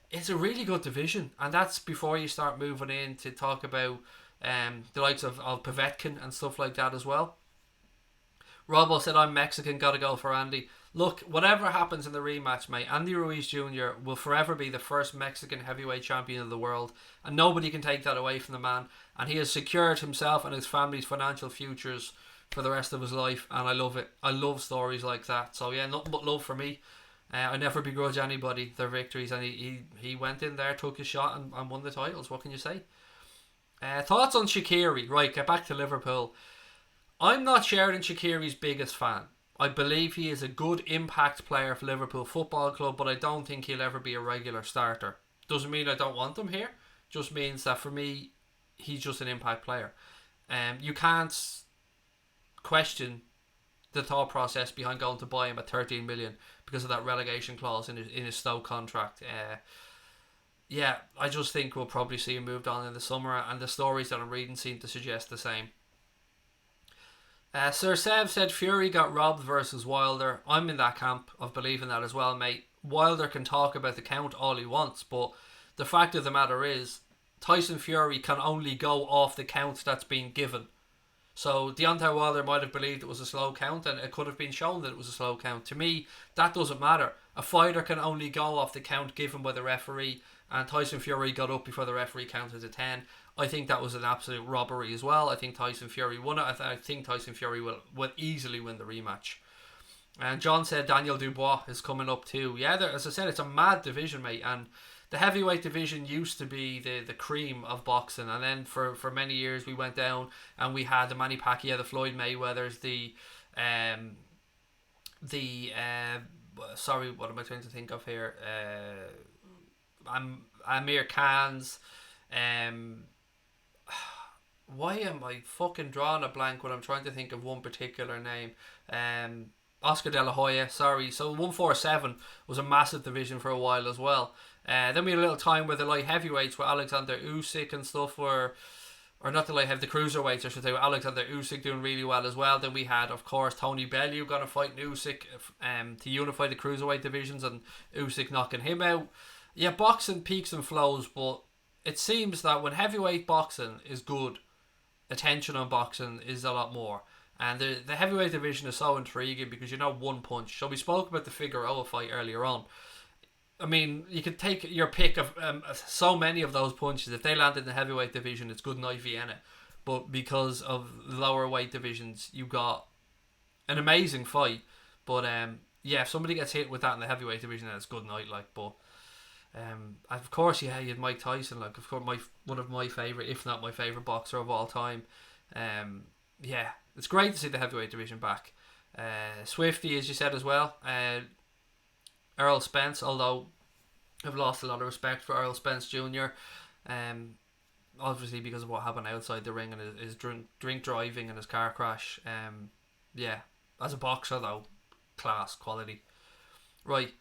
It's a really good division, and that's before you start moving in to talk about the likes of Povetkin and stuff like that as well. Robbo said, I'm Mexican, gotta go for Andy. Look, whatever happens in the rematch, mate, Andy Ruiz Jr. will forever be the first Mexican heavyweight champion of the world, and nobody can take that away from the man, and he has secured himself and his family's financial futures for the rest of his life, and I love it. I love stories like that. So yeah, nothing but love for me. I never begrudge anybody their victories, and he went in there, took his shot, and won the titles. What can you say? Thoughts on Shaqiri? Right, get back to Liverpool. I'm not Sheridan Shaqiri's biggest fan. I believe he is a good impact player for Liverpool Football Club, but I don't think he'll ever be a regular starter. Doesn't mean I don't want him here. Just means that for me, he's just an impact player. You can't question the thought process behind going to buy him at 13 million because of that relegation clause in his Stoke contract. Yeah, I just think we'll probably see him moved on in the summer, and the stories that I'm reading seem to suggest the same. Sir Sev said Fury got robbed versus Wilder. I'm in that camp of believing that as well, mate. Wilder can talk about the count all he wants, but the fact of the matter is Tyson Fury can only go off the count that's been given. So Deontay Wilder might have believed it was a slow count, and it could have been shown that it was a slow count. To me, that doesn't matter. A fighter can only go off the count given by the referee, and Tyson Fury got up before the referee counted to 10. I think that was an absolute robbery as well. I think Tyson Fury won it. I think Tyson Fury will easily win the rematch. And John said Daniel Dubois is coming up too. Yeah, as I said, it's a mad division, mate, and the heavyweight division used to be the cream of boxing, and then for many years we went down and we had the Manny Pacquiao, the Floyd Mayweathers, sorry, what am I trying to think of here? Amir Khan's. Why am I fucking drawing a blank when I'm trying to think of one particular name? Oscar De La Hoya, sorry. So 147 was a massive division for a while as well. Then we had a little time where the light heavyweights with Alexander Usyk and stuff were, or not the light heavy, the cruiserweights I should say, with Alexander Usyk doing really well as well. Then we had, of course, Tony Bellew going to fight Usyk to unify the cruiserweight divisions, and Usyk knocking him out. Yeah, boxing peaks and flows, but it seems that when heavyweight boxing is good, attention on boxing is a lot more. And the heavyweight division is so intriguing because you know one punch. So we spoke about the Figueroa fight earlier on. I mean, you could take your pick of so many of those punches. If they land in the heavyweight division, it's good night Vienna. But because of lower weight divisions, you got an amazing fight. But yeah, if somebody gets hit with that in the heavyweight division, then it's good night. Like, but of course, yeah, you had Mike Tyson. Like, of course, one of my favorite, if not my favorite boxer of all time. Yeah, it's great to see the heavyweight division back. Swifty, as you said as well. Earl Spence, although I've lost a lot of respect for Earl Spence Jr. Obviously because of what happened outside the ring and his drink driving and his car crash. Yeah, as a boxer though, class, quality. Right.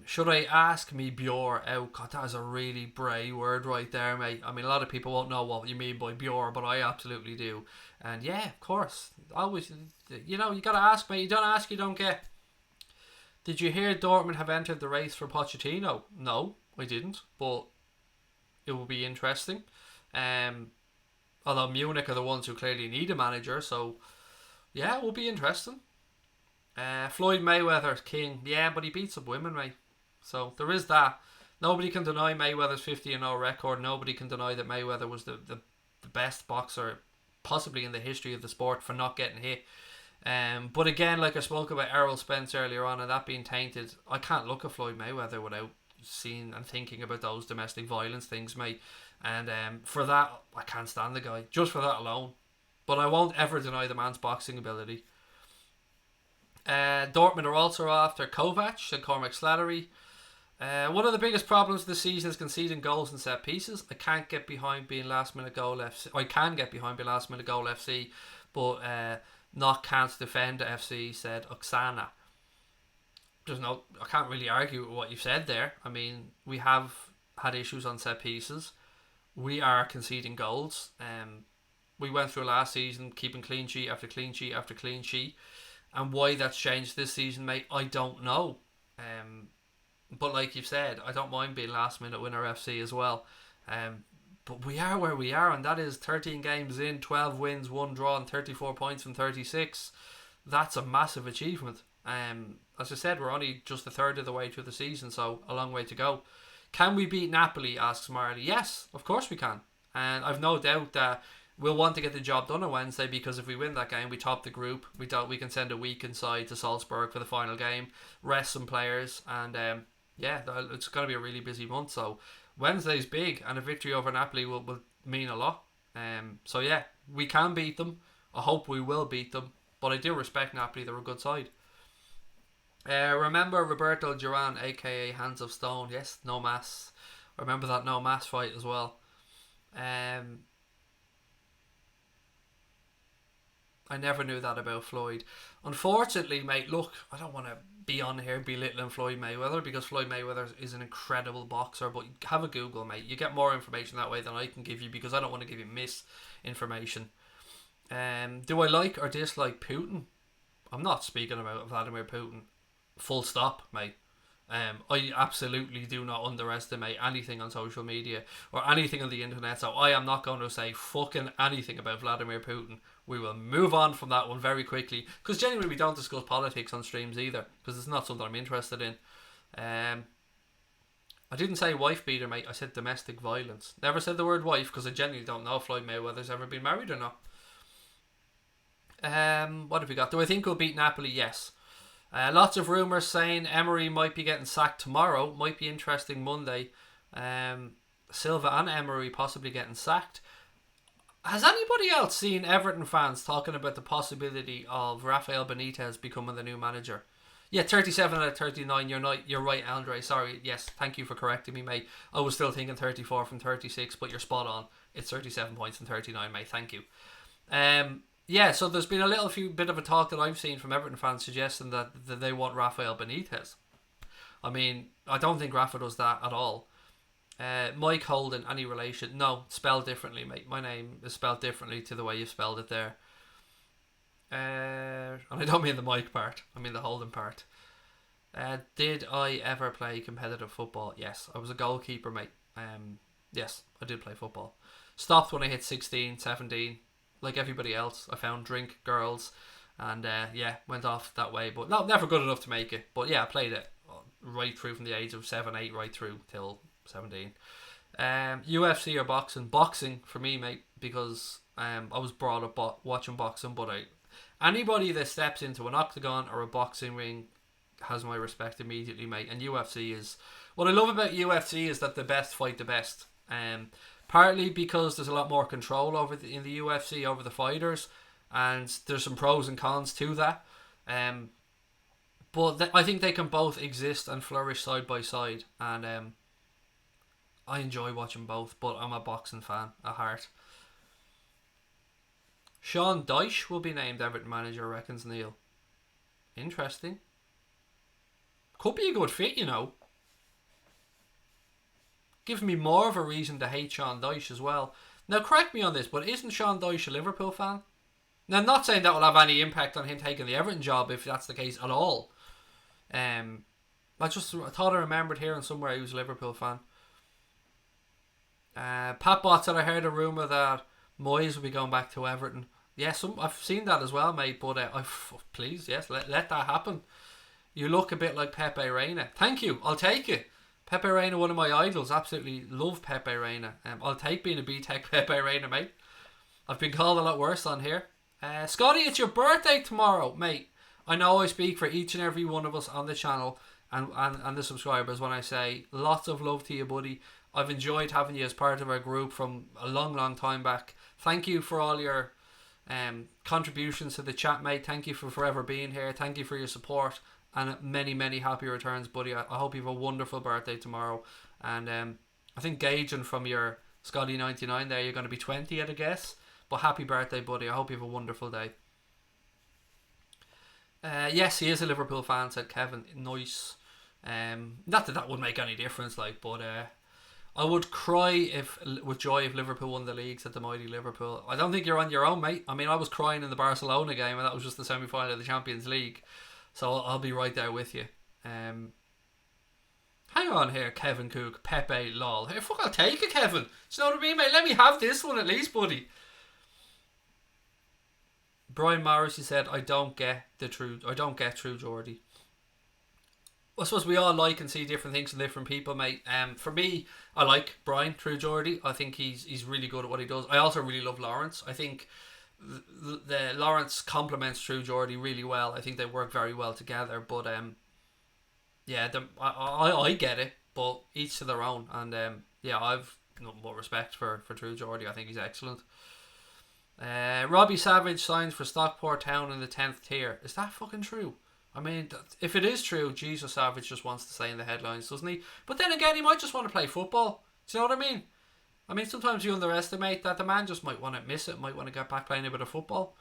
Should I ask me Bjor out? God, that is a really brave word right there, mate. I mean, a lot of people won't know what you mean by Bjor, but I absolutely do. And yeah, of course, always, you gotta ask, mate. You don't ask, you don't get. Did you hear Dortmund have entered the race for Pochettino? No, I didn't, but it will be interesting. Although Munich are the ones who clearly need a manager, so yeah, it will be interesting. Floyd Mayweather, king. Yeah, but he beats up women, mate. So there is that. Nobody can deny Mayweather's 50-0 record. Nobody can deny that Mayweather was the best boxer possibly in the history of the sport for not getting hit. But again, like I spoke about Errol Spence earlier on and that being tainted, I can't look at Floyd Mayweather without seeing and thinking about those domestic violence things, mate. And for that, I can't stand the guy. Just for that alone. But I won't ever deny the man's boxing ability. Dortmund are also after Kovac and Cormac Slattery. One of the biggest problems this season is conceding goals and set pieces. I can't get behind being last minute goal FC. I can get behind being last minute goal FC, but not can't defend FC, said Oksana. I can't really argue with what you've said there. I mean, we have had issues on set pieces. We are conceding goals. We went through last season keeping clean sheet after clean sheet after clean sheet. And why that's changed this season, mate, I don't know. But like you've said, I don't mind being last minute winner FC as well. But we are where we are, and that is 13 games in, 12 wins, 1 draw, and 34 points from 36. That's a massive achievement. As I said, we're only just a third of the way through the season, so a long way to go. Can we beat Napoli, asks Marley. Yes, of course we can. And I've no doubt that we'll want to get the job done on Wednesday, because if we win that game, we top the group. We can send a weekend side to Salzburg for the final game, rest some players, and yeah, it's going to be a really busy month. So Wednesday's big, and a victory over Napoli will mean a lot. So yeah, we can beat them. I hope we will beat them, but I do respect Napoli. They're a good side. Remember Roberto Duran, aka Hands of Stone? Yes, no mass. Remember that no mass fight as well. I never knew that about Floyd. Unfortunately, mate, look, I don't want to be on here belittling Floyd Mayweather, because Floyd Mayweather is an incredible boxer, but have a Google, mate. You get more information that way than I can give you, because I don't want to give you misinformation. Do I like or dislike Putin? I'm not speaking about Vladimir Putin. Full stop, mate. I absolutely do not underestimate anything on social media or anything on the internet, so I am not going to say fucking anything about Vladimir Putin. We will move on from that one very quickly, because genuinely we don't discuss politics on streams either, because it's not something I'm interested in. I didn't say wife beater, mate. I said domestic violence. Never said the word wife, because I genuinely don't know if Floyd Mayweather's ever been married or not. What have we got? Do I think we'll beat Napoli? Yes. Lots of rumours saying Emery might be getting sacked tomorrow. Might be interesting Monday. Silva and Emery possibly getting sacked. Has anybody else seen Everton fans talking about the possibility of Rafael Benitez becoming the new manager? Yeah, 37 out of 39. You're right, Andre. Sorry. Yes, thank you for correcting me, mate. I was still thinking 34 from 36, but you're spot on. It's 37 points from 39, mate. Thank you. Yeah, so there's been a bit of a talk that I've seen from Everton fans suggesting that they want Rafael Benitez. I mean, I don't think Rafa does that at all. Mike Holden, any relation? No, spelled differently, mate. My name is spelled differently to the way you spelled it there. And I don't mean the Mike part, I mean the Holden part. Did I ever play competitive football? Yes, I was a goalkeeper, mate. Yes, I did play football. Stopped when I hit 16, 17. Like everybody else, I found drink, girls, and yeah, went off that way. But no, never good enough to make it. But yeah, I played it right through from the age of 7, 8, right through till 17. UFC or boxing? Boxing for me, mate, because I was brought up watching boxing, but anybody that steps into an octagon or a boxing ring has my respect immediately, mate. And UFC is what I love about UFC is that the best fight the best. Partly because there's a lot more control in the UFC over the fighters, and there's some pros and cons to that. But I think they can both exist and flourish side by side, and I enjoy watching both. But I'm a boxing fan at heart. Sean Dyche will be named Everton manager, reckons Neil. Interesting. Could be a good fit, you know. Give me more of a reason to hate Sean Dyche as well. Now, correct me on this, but isn't Sean Dyche a Liverpool fan? Now, I'm not saying that will have any impact on him taking the Everton job, if that's the case at all. I thought I remembered hearing somewhere he was a Liverpool fan. Pat Bot said I heard a rumour that Moyes will be going back to Everton. Yes, I've seen that as well, mate. But please, yes, let that happen. You look a bit like Pepe Reina. Thank you, I'll take it. Pepe Reina, one of my idols. Absolutely love Pepe Reina. I'll take being a B-Tech Pepe Reina, mate. I've been called a lot worse on here. Scotty, it's your birthday tomorrow, mate. I know I speak for each and every one of us on the channel and the subscribers when I say lots of love to you, buddy. I've enjoyed having you as part of our group from a long, long time back. Thank you for all your contributions to the chat, mate. Thank you for forever being here. Thank you for your support. And many, many happy returns, buddy. I hope you have a wonderful birthday tomorrow. And I think gauging from your Scotty99 there, you're going to be 20 at a guess. But happy birthday, buddy. I hope you have a wonderful day. Yes, he is a Liverpool fan, said Kevin. Nice. Not that would make any difference, but I would cry with joy if Liverpool won the league, said the mighty Liverpool. I don't think you're on your own, mate. I mean, I was crying in the Barcelona game, and that was just the semi-final of the Champions League. So I'll be right there with you. Hang on here, Kevin Cook, Pepe, lol. Hey, fuck, I'll take it, Kevin. Do you know what I mean, mate? Let me have this one at least, buddy. Brian Morrissey said, I don't get True Geordie. I suppose we all like and see different things in different people, mate. For me, I like Brian True Geordie. I think he's really good at what he does. I also really love Lawrence. I think the Lawrence complements True Geordie really well. I think they work very well together. But I get it, but each to their own. And I've nothing but respect for True Geordie. I think he's excellent. Robbie Savage signs for Stockport Town in the 10th tier. Is that fucking true? I mean, if it is true, Jesus Savage just wants to say in the headlines, doesn't he? But then again, he might just want to play football. Do you know what I mean? I mean, sometimes you underestimate that the man just might want to miss it, might want to get back playing a bit of football.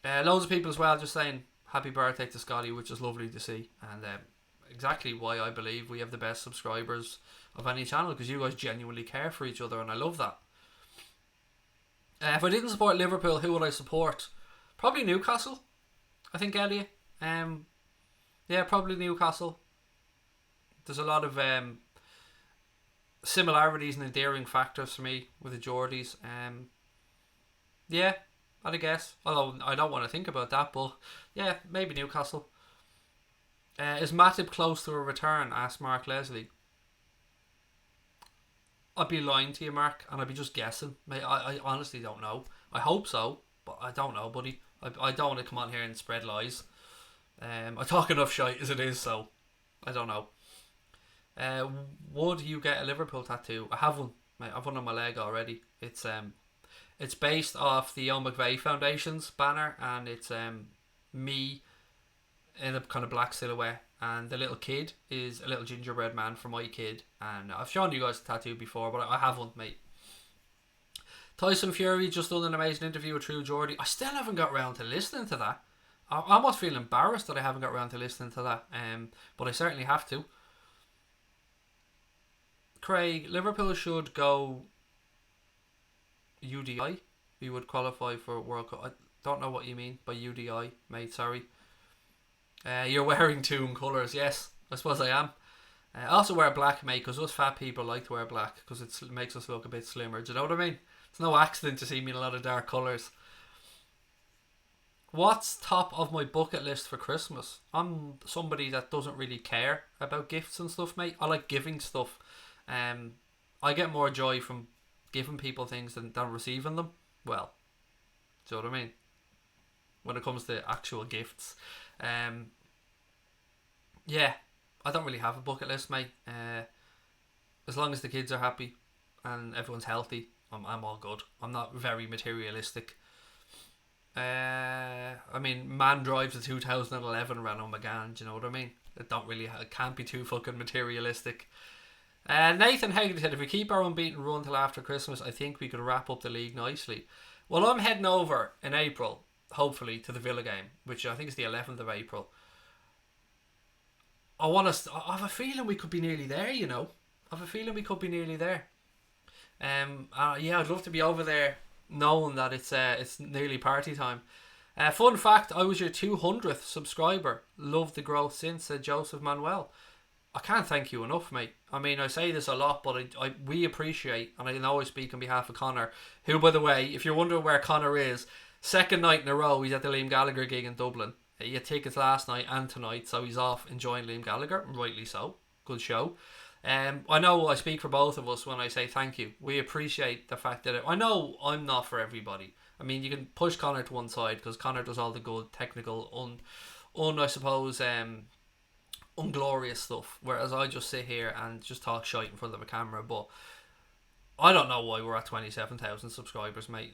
Loads of people as well just saying happy birthday to Scotty, which is lovely to see. And exactly why I believe we have the best subscribers of any channel, because you guys genuinely care for each other, and I love that. If I didn't support Liverpool, who would I support? Probably Newcastle, I think, Elliot. Probably Newcastle. There's a lot of similarities and endearing factors for me with the Geordies. I'd guess. Although I don't want to think about that, but yeah, maybe Newcastle. Is Matip close to a return? Asked Mark Leslie. I'd be lying to you, Mark, and I'd be just guessing. I honestly don't know. I hope so, but I don't know, buddy. I don't want to come on here and spread lies. I talk enough shite as it is, so I don't know. Would you get a Liverpool tattoo? I have one. I've one on my leg already. It's based off the Owen McVeigh Foundation's banner, and it's me in a kind of black silhouette, and the little kid is a little gingerbread man for my kid. And I've shown you guys the tattoo before, but I have one, mate. Tyson Fury just done an amazing interview with True Geordie. I still haven't got around to listening to that. I almost feel embarrassed that I haven't got around to listening to that, but I certainly have to. Craig, Liverpool should go UDI. We would qualify for World Cup. I don't know what you mean by UDI, mate, sorry. You're wearing Toon colours. Yes, I suppose I am. I also wear black, mate, because us fat people like to wear black because it makes us look a bit slimmer. Do you know what I mean? It's no accident to see me in a lot of dark colours. What's top of my bucket list for Christmas? I'm somebody that doesn't really care about gifts and stuff, mate. I like giving stuff. Um, I get more joy from giving people things than receiving them. Well, do you know what I mean? When it comes to actual gifts. Um, yeah, I don't really have a bucket list, mate. As long as the kids are happy and everyone's healthy, I'm all good. I'm not very materialistic. I mean, man drives a 2011 Renault Megane. Do you know what I mean? It can't be too fucking materialistic. Nathan Hagen said, if we keep our unbeaten run till after Christmas, I think we could wrap up the league nicely. Well, I'm heading over in April, hopefully, to the Villa game, which I think is the 11th of April. I have a feeling we could be nearly there, you know. I have a feeling we could be nearly there. Yeah, I'd love to be over there, knowing that it's nearly party time. Fun fact: I was your 200th subscriber. Love the growth since, said Joseph Manuel. I can't thank you enough, mate. I mean, I say this a lot, but we appreciate, and I can always speak on behalf of Connor, who, by the way, if you're wondering where Connor is, second night in a row, he's at the Liam Gallagher gig in Dublin. He had tickets last night and tonight, so he's off enjoying Liam Gallagher, rightly so. Good show. I know I speak for both of us when I say thank you. We appreciate the fact that I know I'm not for everybody. I mean, you can push Connor to one side because Connor does all the good technical, I suppose, unglorious stuff, whereas I just sit here and just talk shite in front of a camera. But I don't know why we're at 27,000 subscribers, mate.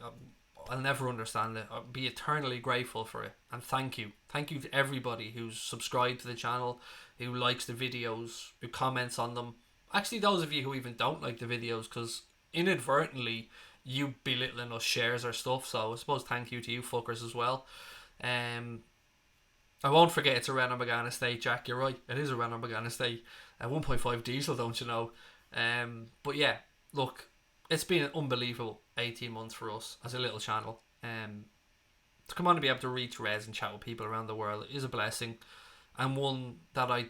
I'll never understand it. I'll be eternally grateful for it, and thank you to everybody who's subscribed to the channel, who likes the videos, who comments on them. Actually, those of you who even don't like the videos, because inadvertently you belittling us shares our stuff, so I suppose thank you to you fuckers as well. I won't forget it's a Renault Megane estate, Jack. You're right, it is a Renault Megane estate. 1.5 diesel, don't you know? But yeah, look, it's been an unbelievable 18 months for us as a little channel. To come on and be able to reach res and chat with people around the world is a blessing, and one that I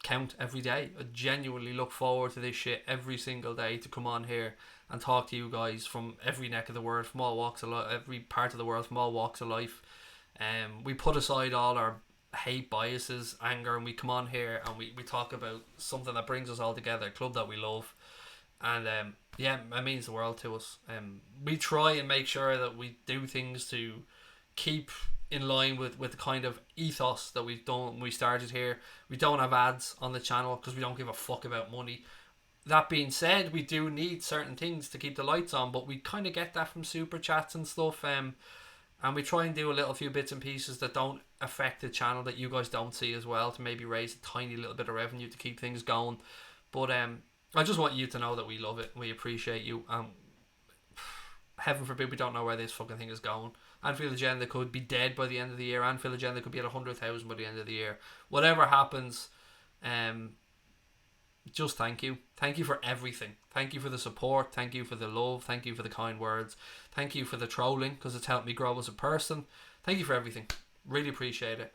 count every day. I genuinely look forward to this shit every single day, to come on here and talk to you guys from every neck of the world, from all walks of life, every part of the world, from all walks of life. We put aside all our hate, biases, anger, and we come on here and we talk about something that brings us all together, a club that we love. And yeah, it means the world to us. We try and make sure that we do things to keep in line with the kind of ethos that we've done when we started here. We don't have ads on the channel because we don't give a fuck about money. That being said, we do need certain things to keep the lights on, but we kind of get that from super chats and stuff. And we try and do a little few bits and pieces that don't affect the channel, that you guys don't see as well, to maybe raise a tiny little bit of revenue to keep things going. But I just want you to know that we love it, we appreciate you. Heaven forbid we don't know where this fucking thing is going. Anfield Agenda could be dead by the end of the year. Anfield Agenda could be at 100,000 by the end of the year. Whatever happens, just thank you. Thank you for everything. Thank you for the support. Thank you for the love. Thank you for the kind words. Thank you for the trolling, because it's helped me grow as a person. Thank you for everything. Really appreciate it.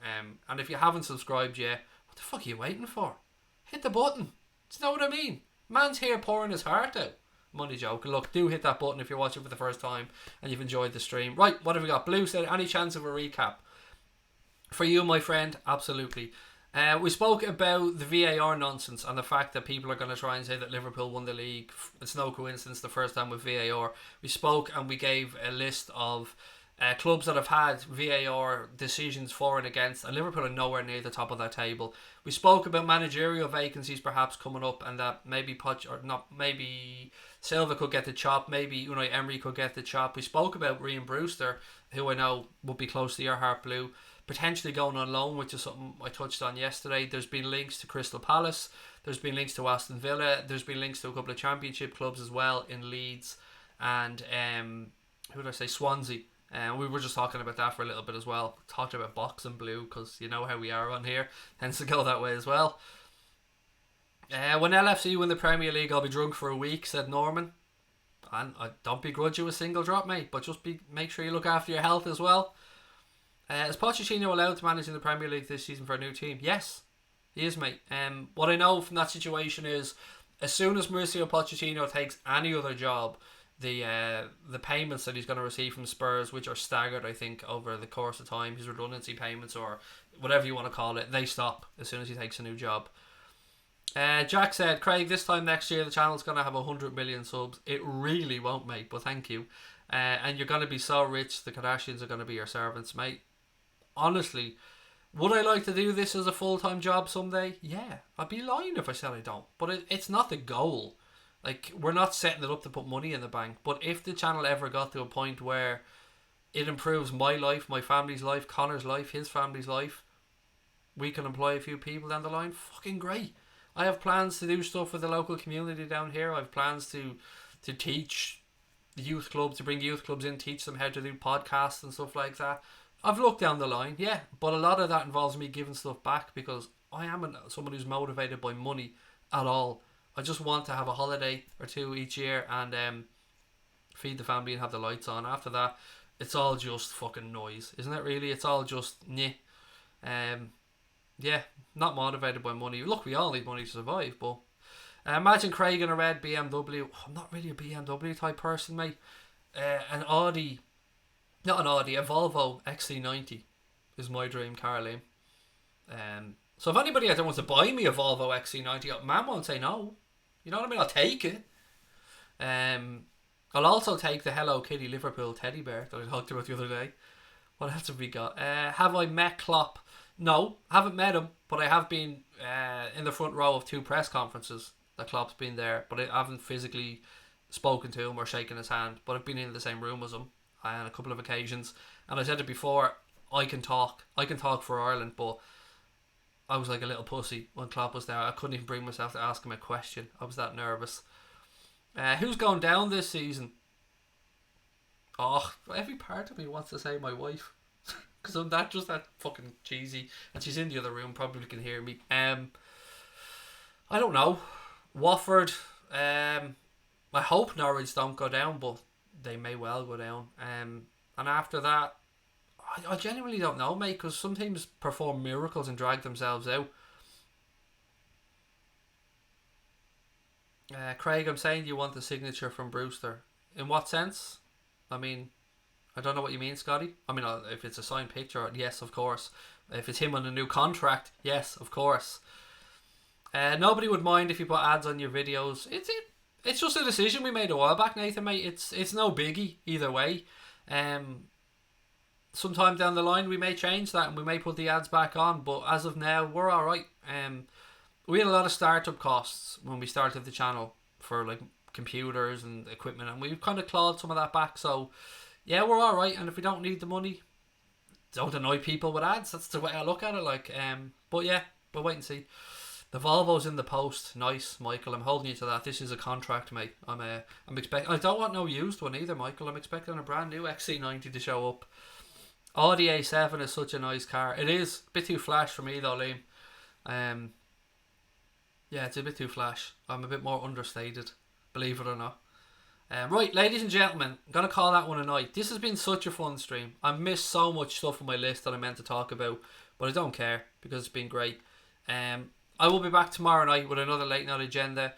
And if you haven't subscribed yet, what the fuck are you waiting for? Hit the button. Do you know what I mean? Man's here pouring his heart out. I'm only joking. Look, do hit that button if you're watching for the first time and you've enjoyed the stream. Right, what have we got? Blue said, any chance of a recap? For you, my friend, absolutely. We spoke about the VAR nonsense and the fact that people are going to try and say that Liverpool won the league. It's no coincidence the first time with VAR. We spoke and we gave a list of clubs that have had VAR decisions for and against, and Liverpool are nowhere near the top of that table. We spoke about managerial vacancies perhaps coming up, and that maybe maybe Silva could get the chop, maybe Unai Emery could get the chop. We spoke about Ryan Brewster, who I know would be close to your heart, Blue, potentially going on loan, which is something I touched on yesterday. There's been links to Crystal Palace, there's been links to Aston Villa, there's been links to a couple of championship clubs as well in Leeds and who did I say, Swansea. And we were just talking about that for a little bit as well. Talked about boxing, Blue, because you know how we are on here. Tends to go that way as well. When LFC win the Premier League, I'll be drunk for a week, said Norman. And I don't begrudge you a single drop, mate, but just make sure you look after your health as well. Is Pochettino allowed to manage in the Premier League this season for a new team? Yes, he is, mate. What I know from that situation is, as soon as Mauricio Pochettino takes any other job, the payments that he's going to receive from Spurs, which are staggered, I think, over the course of time, his redundancy payments or whatever you want to call it, they stop as soon as he takes a new job. Jack said, Craig, this time next year the channel's going to have 100 million subs. It really won't, mate, but thank you. And you're going to be so rich, the Kardashians are going to be your servants, mate. Honestly, would I like to do this as a full-time job someday? Yeah, I'd be lying if I said I don't. But it's not the goal. Like, we're not setting it up to put money in the bank. But if the channel ever got to a point where it improves my life, my family's life, Connor's life, his family's life, we can employ a few people down the line, fucking great. I have plans to do stuff with the local community down here. I have plans to teach the youth clubs, to bring youth clubs in, teach them how to do podcasts and stuff like that. I've looked down the line, yeah, but a lot of that involves me giving stuff back because I am someone who's motivated by money at all. I just want to have a holiday or two each year and feed the family and have the lights on. After that, it's all just fucking noise, isn't it really? It's all just, yeah, not motivated by money. Look, we all need money to survive, but imagine Craig in a red BMW. I'm not really a BMW type person, mate. An Audi... Not an Audi, a Volvo XC90 is my dream car, Liam. So if anybody out there wants to buy me a Volvo XC90, man won't say no. You know what I mean? I'll take it. I'll also take the Hello Kitty Liverpool teddy bear that I talked about the other day. What else have we got? Have I met Klopp? No, haven't met him, but I have been in the front row of 2 press conferences that Klopp's been there, but I haven't physically spoken to him or shaken his hand, but I've been in the same room as him on a couple of occasions. And I said it before, I can talk for Ireland, but I was like a little pussy when Klopp was there. I couldn't even bring myself to ask him a question. I was that nervous. Who's going down this season? Oh, every part of me wants to say my wife, because I'm that fucking cheesy, and she's in the other room, probably can hear me. I don't know. Watford. I hope Norwich don't go down, but they may well go down. And after that, I genuinely don't know, mate, because some teams perform miracles and drag themselves out. Craig, I'm saying you want the signature from Brewster. In what sense? I mean, I don't know what you mean, Scotty. I mean, if it's a signed picture, yes, of course. If it's him on a new contract, yes, of course. Nobody would mind if you put ads on your videos. It's just a decision we made a while back, Nathan, mate. It's no biggie either way. Sometime down the line we may change that and we may put the ads back on, but as of now we're alright. We had a lot of startup costs when we started the channel for like computers and equipment, and we've kind of clawed some of that back, so yeah, we're alright. And if we don't need the money, don't annoy people with ads. That's the way I look at it. Like, but yeah, we'll wait and see. The Volvo's in the post. Nice, Michael. I'm holding you to that. This is a contract, mate. I'm expecting. I don't want no used one either, Michael. I'm expecting a brand new XC90 to show up. Audi A7 is such a nice car. It is a bit too flash for me though, Liam. Yeah, it's a bit too flash. I'm a bit more understated, believe it or not. Right, ladies and gentlemen, I'm going to call that one a night. This has been such a fun stream. I've missed so much stuff on my list that I meant to talk about, but I don't care because it's been great. I will be back tomorrow night with another late night agenda.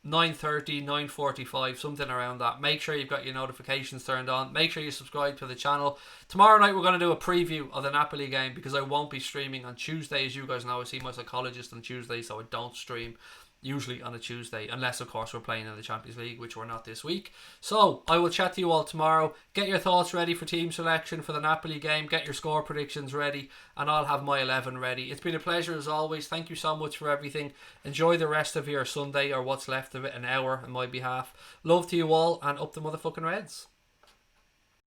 9:30, 9:45, something around that. Make sure you've got your notifications turned on. Make sure you subscribe to the channel. Tomorrow night we're going to do a preview of the Napoli game because I won't be streaming on Tuesday. As you guys know, I see my psychologist on Tuesday, so I don't stream usually on a Tuesday, unless of course we're playing in the Champions League, which we're not this week. So I will chat to you all tomorrow. Get your thoughts ready for team selection for the Napoli game. Get your score predictions ready, and I'll have my 11 ready. It's been a pleasure as always. Thank you so much for everything. Enjoy the rest of your Sunday, or what's left of it, an hour on my behalf. Love to you all, and up the motherfucking Reds.